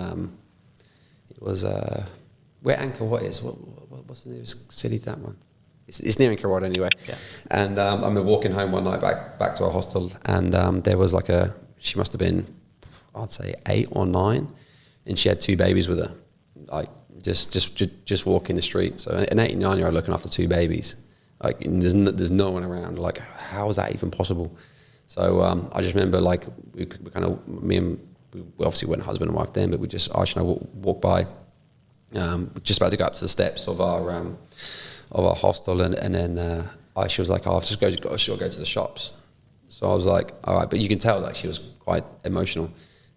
It was where Angkor Wat is. What's the nearest city to that one? It's near Angkor Wat anyway. Yeah. And I remember walking home one night back to our hostel, and there was she must have been, I'd say 8 or 9, and she had 2 babies with her, like just walking the street. So an 8 and 9-year-old looking after 2 babies, like there's no one around. Like, how is that even possible? So I just remember we obviously weren't husband and wife then, but Aisha and I walked by, just about to go up to the steps of our hostel, and then Aisha was like, "Oh, I've just got to go to the shops." So I was like, "All right," but you can tell she was quite emotional,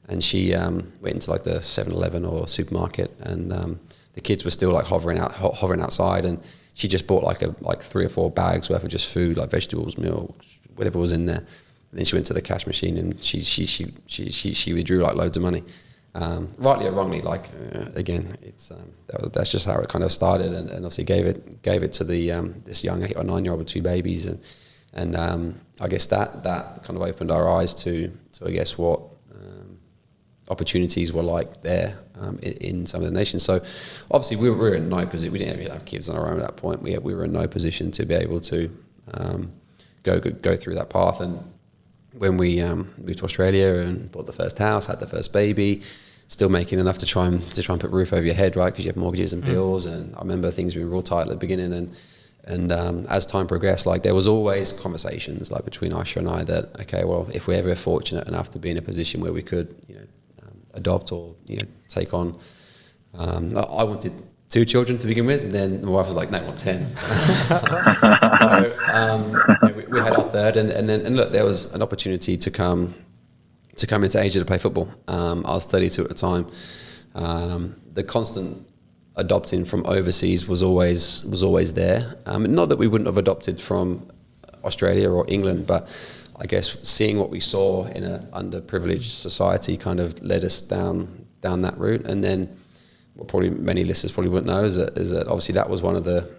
and she went into like the 7-Eleven or supermarket, and the kids were still like hovering outside, and she just bought like 3 or 4 bags worth of just food, like vegetables, milk, whatever was in there. And then she went to the cash machine and she withdrew like loads of money. Rightly or wrongly, like again, it's that's just how it kind of started, and obviously gave it to the this young 8 or 9-year-old with 2 babies, and I guess that kind of opened our eyes to I guess what opportunities were like there in some of the nations. So obviously we were in no position. We didn't really have kids on our own at that point. We were in no position to be able to go through that path. And when we moved to Australia and bought the first house, had the first baby, still making enough to try and put a roof over your head, right? Because you have mortgages and bills. And I remember things being real tight at the beginning. And as time progressed, like there was always conversations like between Aisha and I that, okay, well, if we're ever fortunate enough to be in a position where we could, adopt or take on. I wanted 2 children to begin with, and then my wife was like, "No, I want 10." So we had our third, and look, there was an opportunity to come into Asia to play football. I was 32 at the time. The constant adopting from overseas was always there. Not that we wouldn't have adopted from Australia or England, but I guess seeing what we saw in an underprivileged society kind of led us down that route. And then what probably many listeners probably wouldn't know is that obviously that was one of the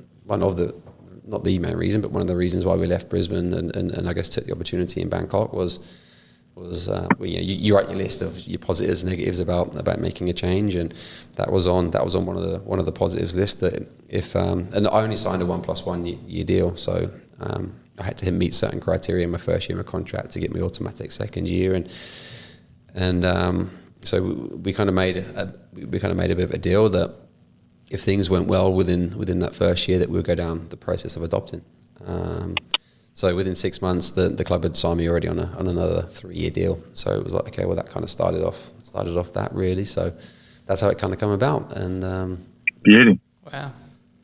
not the main reason, but one of the reasons why we left Brisbane and I guess took the opportunity in Bangkok was you write your list of your positives and negatives about making a change, and that was on one of the positives list. That if and I only signed a 1+1 year deal, so I had to meet certain criteria in my first year of my contract to get me automatic second year, and so we kind of made a bit of a deal that if things went well within that first year, that we would go down the process of adopting. So within 6 months, the club had signed me already on another 3-year deal. So it was like, okay, well, that kind of started off that really. So that's how it kind of come about. And beauty. Wow.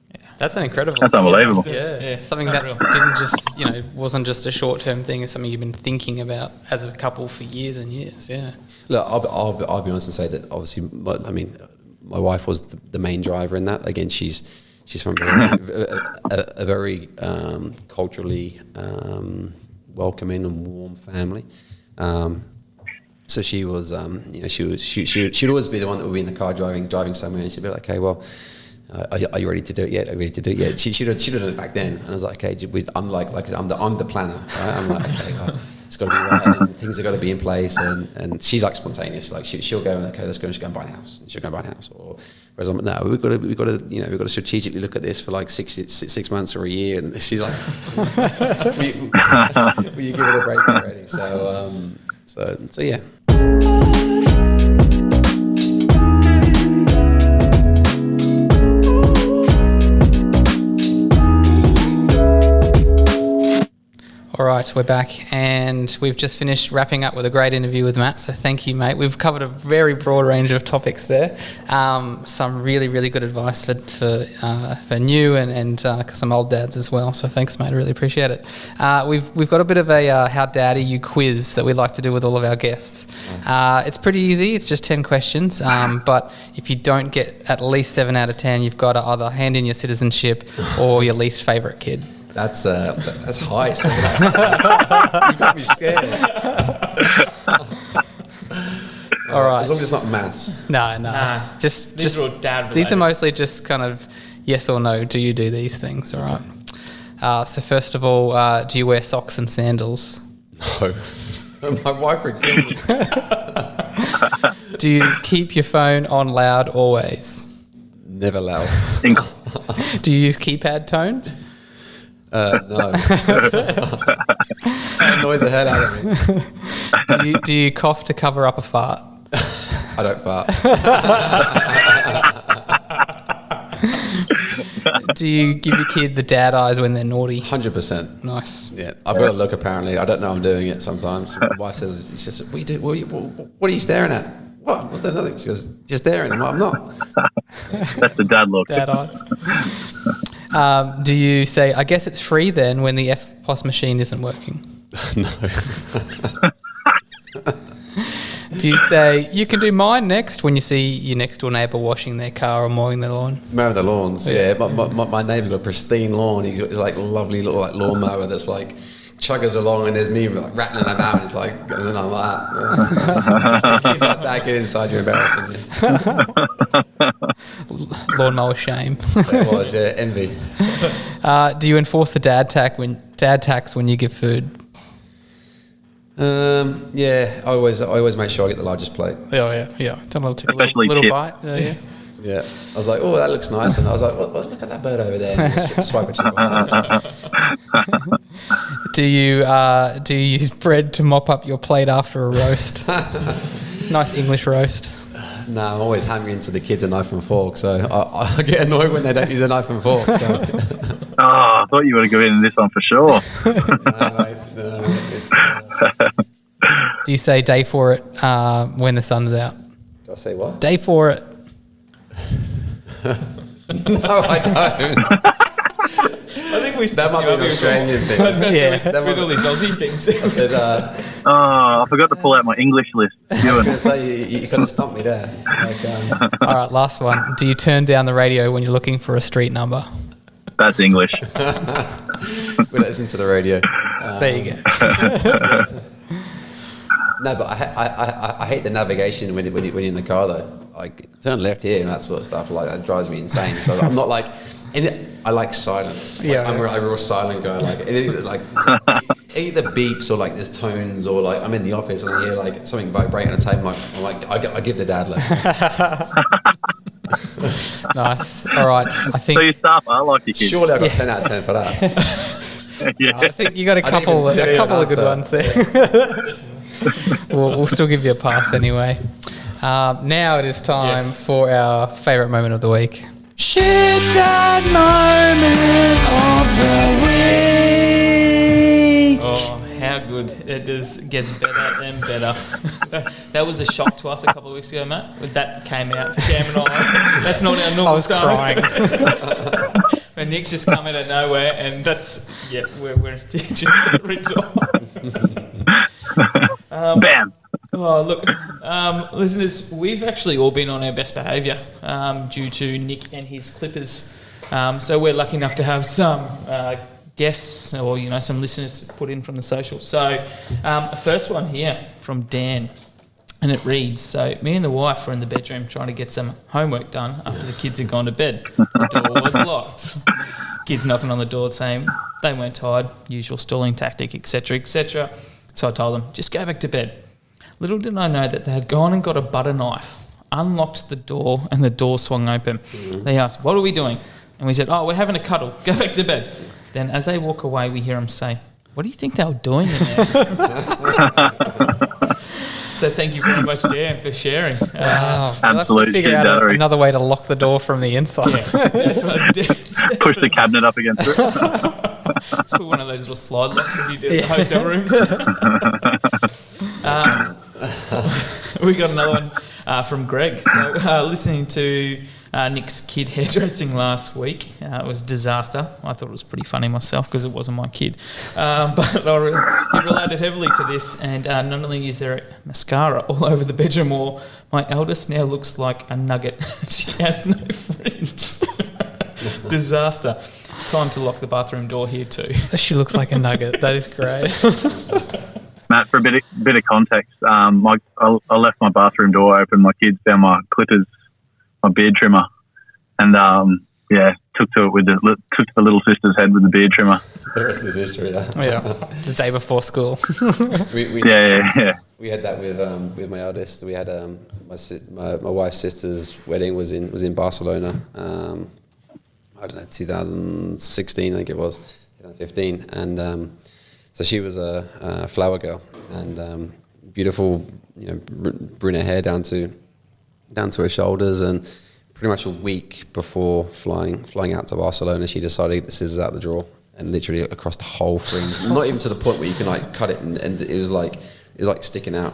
Yeah. That's an incredible That's story. unbelievable. Yeah. Something that Unreal. didn't just, wasn't just a short-term thing. It's something you've been thinking about as a couple for years and years. Yeah. look, I'll be honest and say that obviously, my wife was the main driver in that. Again, she's from a very culturally welcoming and warm family. So she was, she'd always be the one that would be in the car driving somewhere, and she'd be like, okay, well, are you ready to do it yet? Are you ready to do it yet? She'd have done it back then, and I was like, okay, I'm the planner, right? I'm like, okay, it's got to be right, and things have got to be in place, and she's like spontaneous, like she'll go, okay, let's go and buy a house. She'll go and buy a house, or whereas I'm like, no, we've got to strategically look at this for like six months or a year, and she's like, will you give it a break already? So yeah. All right, we're back, and we've just finished wrapping up with a great interview with Matt, so thank you, mate. We've covered a very broad range of topics there. Some really, really good advice for new and some old dads as well, so thanks, mate. I really appreciate it. We've got a bit of a How Dad Are You quiz that we like to do with all of our guests. It's pretty easy. It's just 10 questions, but if you don't get at least 7 out of 10, you've got to either hand in your citizenship or your least favourite kid. That's high. So you got me scared. All right. As long as it's not maths. No. These are all dad These are related. mostly just kind of yes or no. Do you do these things? All right. So first of all, do you wear socks and sandals? No. My wife would kill me. Do you keep your phone on loud always? Never loud. Do you use keypad tones? No. That annoys the hell out of me. Do you cough to cover up a fart? I don't fart. Do you give your kid the dad eyes when they're naughty? 100%. Nice. Yeah, I've got to look apparently. I don't know I'm doing it sometimes. My wife says, she says, what are you staring at? What? What's that? Nothing. She goes, just staring. I'm not. That's the dad look. Dad eyes. Do you say, I guess it's free then when the FPOS machine isn't working? No. Do you say, you can do mine next when you see your next door neighbour washing their car or mowing their lawn? Mowing the lawns, yeah. My neighbour's got a pristine lawn. He's got this like lovely little like lawnmower that's like chuggers along, and there's me like rattling them out, and it's like, and then I'm like that. He's like that, get inside, you're embarrassing me. Lawnmower shame. It was, yeah, envy. Do you enforce the dad tax when you give food? Yeah, I always make sure I get the largest plate. Oh yeah. Take a Especially little chips. bite. Yeah. Yeah, I was like, oh, that looks nice, and I was like, well, look at that bird over there. And just swipe a chip off. Do you use bread to mop up your plate after a roast? Nice English roast. No, I'm always handing into the kids a knife and fork, so I get annoyed when they don't use a knife and fork. So. Oh, I thought you would have given this one for sure. No, Do you say day for it when the sun's out? do I say what? Day for it. No, I don't. I think we That might be an Australian thing. I was going to Yeah. say, with all these Aussie things. I said, Oh, I forgot to pull out my English list. I was going to say, you could have stumped me there. Like, All right, last one. Do you turn down the radio when you're looking for a street number? That's English. we listen to the radio. There you go. No, but I hate the navigation when you're in the car though. Like turn left here and that sort of stuff. Like that drives me insane. So I'm not like. I like silence. Like, Yeah. I'm a real silent guy. Like anything that, like any of the beeps or like there's tones or like I'm in the office and I hear like something vibrating on the table. I give the dad list. Nice. All right. I think So your staff are like your kids. Surely I got 10 out of 10 for that. Yeah. I think you got a I didn't couple even of good answer. ones there. we'll still give you a pass anyway. Now it is time Yes. for our favourite moment of the week. Shit Dad moment of the week. Oh, how good. It just gets better and better. That was a shock to us a couple of weeks ago, Matt. When that came out, Cam and I. That's not our normal I was style. crying. And Nick's just come out of nowhere, and that's, yeah, we're in stitches. Bam. Oh, look, listeners, we've actually all been on our best behaviour due to Nick and his Clippers. So we're lucky enough to have some guests or, some listeners put in from the social. So the first one here from Dan, and it reads, so me and the wife were in the bedroom trying to get some homework done after the kids had gone to bed. The door was locked. Kids knocking on the door saying they weren't tired, usual stalling tactic, etc., etc. So I told them, just go back to bed. Little did I know that they had gone and got a butter knife, unlocked the door, and the door swung open. They asked, what are we doing? And we said, oh, we're having a cuddle. Go back to bed. Then as they walk away, we hear them say, what do you think they were doing in there? So thank you very much, Dan, for sharing. Wow. We'll have to Absolute figure out kid-daddery. another way to lock the door from the inside. Push the cabinet up against it. Let's put one of those little slide locks that you do in the hotel rooms. We got another one from Greg. So listening to Nick's kid hairdressing last week, it was a disaster. I thought it was pretty funny myself because it wasn't my kid. But he related heavily to this, and not only is there mascara all over the bedroom wall, my eldest now looks like a nugget. She has no fringe. Disaster. Time to lock the bathroom door here too. She looks like a nugget. That is great. Matt, for a bit of context, I left my bathroom door open. My kids found my clippers, my beard trimmer, and took to the little sister's head with the beard trimmer. The rest is history. Yeah, the day before school. Yeah. We had that with my eldest. We had my wife's sister's wedding was in Barcelona. I don't know, 2016, I think it was, 2015, and so she was a flower girl and beautiful, brunette hair down to her shoulders, and pretty much a week before flying out to Barcelona, she decided to get the scissors out the drawer and literally across the whole fringe, not even to the point where you can like cut it, and it was like sticking out.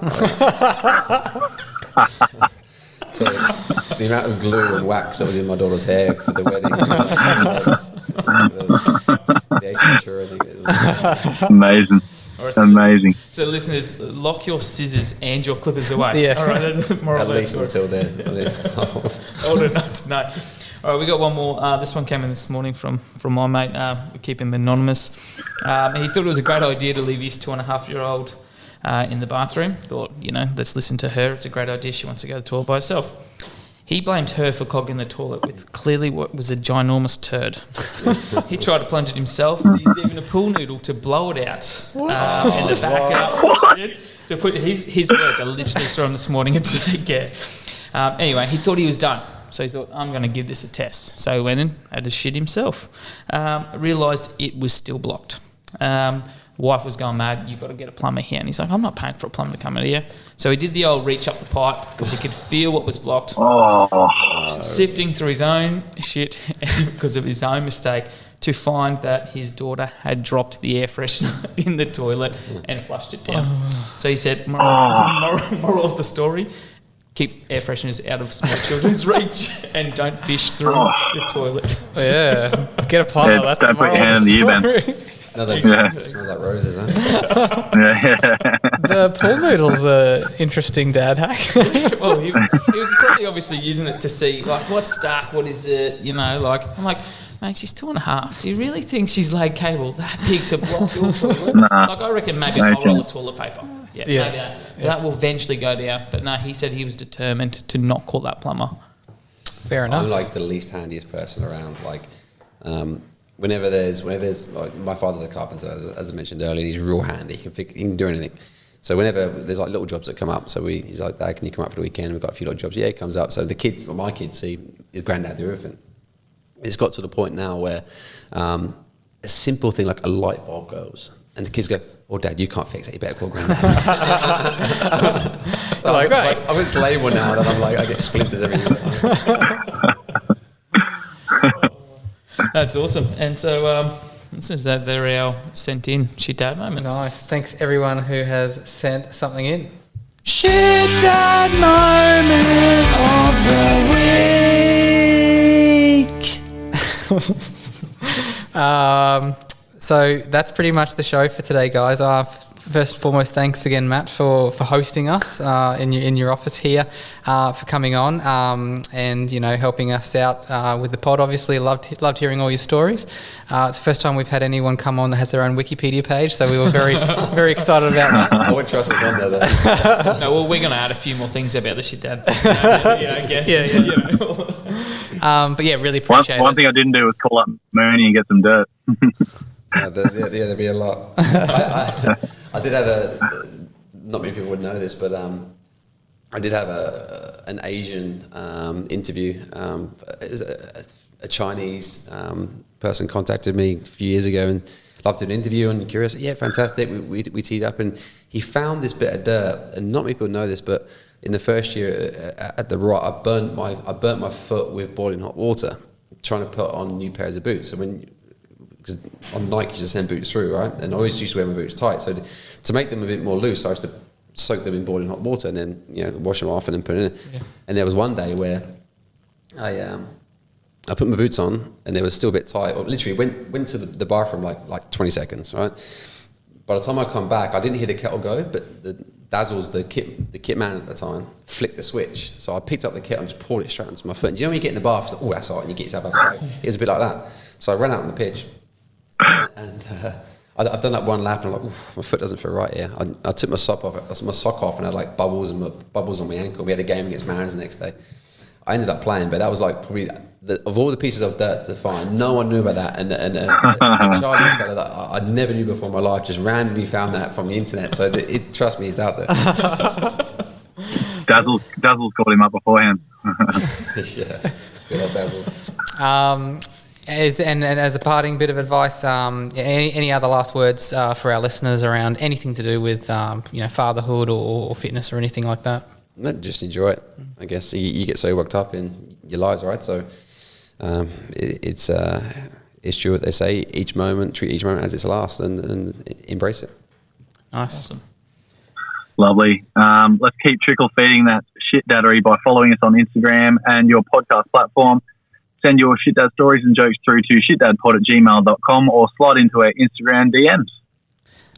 So the amount of glue and wax that was in my daughter's hair for the wedding, the Ace Ventura, I think it was. Amazing. I All right, so Amazing. So, listeners, lock your scissors and your clippers away. Yeah. All right, that's more At or less. least until then. Old enough to know. All right, we got one more. This one came in this morning from my mate. We keep him anonymous. He thought it was a great idea to leave his 2.5-year-old in the bathroom. Thought, let's listen to her. It's a great idea. She wants to go to the toilet by herself. He blamed her for clogging the toilet with clearly what was a ginormous turd. He tried to plunge it himself. He used even a pool noodle to blow it out and to back out. To put his words, I literally saw him this morning and take care. Anyway, he thought he was done. So he thought, I'm going to give this a test. So he went in, had to shit himself. Realised it was still blocked. Wife was going mad, you've got to get a plumber here. And he's like, I'm not paying for a plumber to come in here. So he did the old reach up the pipe because he could feel what was blocked. Sifting through his own shit because of his own mistake to find that his daughter had dropped the air freshener in the toilet and flushed it down. So he said, moral of the story, keep air fresheners out of small children's reach and don't fish through the toilet. Yeah, get a plumber. That's don't the put your moral hand of in the ear, story. Ben. Another smells like roses, huh? The pool noodle's a interesting dad hack. Well, he was probably obviously using it to see, like, what's stuck, what is it, I'm like, mate, she's 2.5. Do you really think she's laid cable that big to block your toilet? Nah. Like, I reckon maybe a whole roll of toilet paper. Yeah. Maybe that will eventually go down. But no, he said he was determined to not call that plumber. Fair enough. I'm like the least handiest person around. Like, whenever there's like, my father's a carpenter, as I mentioned earlier. He's real handy. He can do anything. So whenever there's like little jobs that come up, so he's like, Dad, can you come up for the weekend? We've got a few little jobs. Yeah, it comes up. So the kids, or my kids, see his granddad do everything. It's got to the point now where a simple thing like a light bulb goes, and the kids go, "Oh, Dad, you can't fix it. You better call Granddad." So Like, right. I'm this label now that I'm like, I get splinters every time. That's awesome. And so this is that they're our sent in shit dad moments. Nice. Thanks everyone who has sent something in. Shit dad moment of the week. So that's pretty much the show for today, guys. First and foremost, thanks again, Matt, for hosting us in your office here, for coming on and helping us out with the pod. Obviously, loved hearing all your stories. It's the first time we've had anyone come on that has their own Wikipedia page, so we were very very excited about that. I wouldn't trust what's on there though. No, well, we're going to add a few more things about the shit dad. I guess. But yeah, really appreciate One it. thing I didn't do was call up Mooney and get some dirt. There'd be a lot. I did have not many people would know this, but I did have an Asian interview. It was a Chinese person contacted me a few years ago and loved to do an interview and curious. Yeah, fantastic. We teed up and he found this bit of dirt, and not many people know this, but in the first year at the right, I burnt my foot with boiling hot water trying to put on new pairs of boots. So because on Nike you just send boots through, right? And I always used to wear my boots tight. So to make them a bit more loose, I used to soak them in boiling hot water and then wash them off and then put it in. Yeah. And there was one day where I put my boots on and they were still a bit tight. Or literally went to the bathroom like 20 seconds, right? By the time I come back, I didn't hear the kettle go, but the kit man at the time, flicked the switch. So I picked up the kettle and just poured it straight onto my foot. And when you get in the bath, it's like, oh, that's hot, and you get yourself out of the way. It was a bit like that. So I ran out on the pitch. And I've done that one lap and I'm like, my foot doesn't feel right here. I took my sock off and I had like bubbles on my ankle. We had a game against Mariners the next day. I ended up playing, but that was like probably of all the pieces of dirt to find, no one knew about that. And Charlie's fella that I never knew before in my life just randomly found that from the internet. So trust me, it's out there. Dazzle's called him up beforehand. Yeah, good old Dazzle. And as a parting bit of advice, any other last words for our listeners around anything to do with fatherhood or fitness or anything like that? No, just enjoy it. I guess you get so worked up in your lives, right? So it's true what they say. Treat each moment as its last, and embrace it. Nice. Awesome. Lovely. Let's keep trickle feeding that shit daddery by following us on Instagram and your podcast platform. Send your shit dad stories and jokes through to shitdadpod@gmail.com or slide into our Instagram DMs.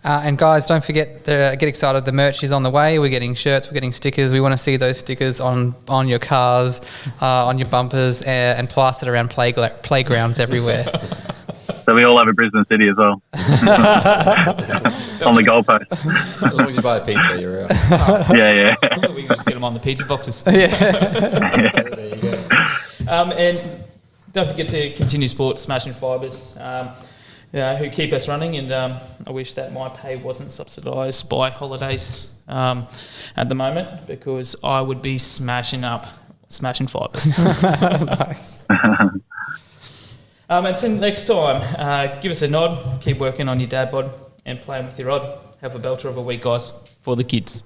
And guys, don't forget, get excited. The merch is on the way. We're getting shirts, we're getting stickers. We want to see those stickers on your cars, on your bumpers, and plastered around playgrounds everywhere. So we all have a Brisbane City as well. On the goalpost. As long as you buy a pizza, you're out. Yeah. We can just get them on the pizza boxes. There you go. And don't forget to continue sports, Smashing Fibres, who keep us running. And I wish that my pay wasn't subsidised by holidays at the moment, because I would be smashing fibres. Nice. Until next time, give us a nod, keep working on your dad bod and playing with your rod. Have a belter of a week, guys, for the kids.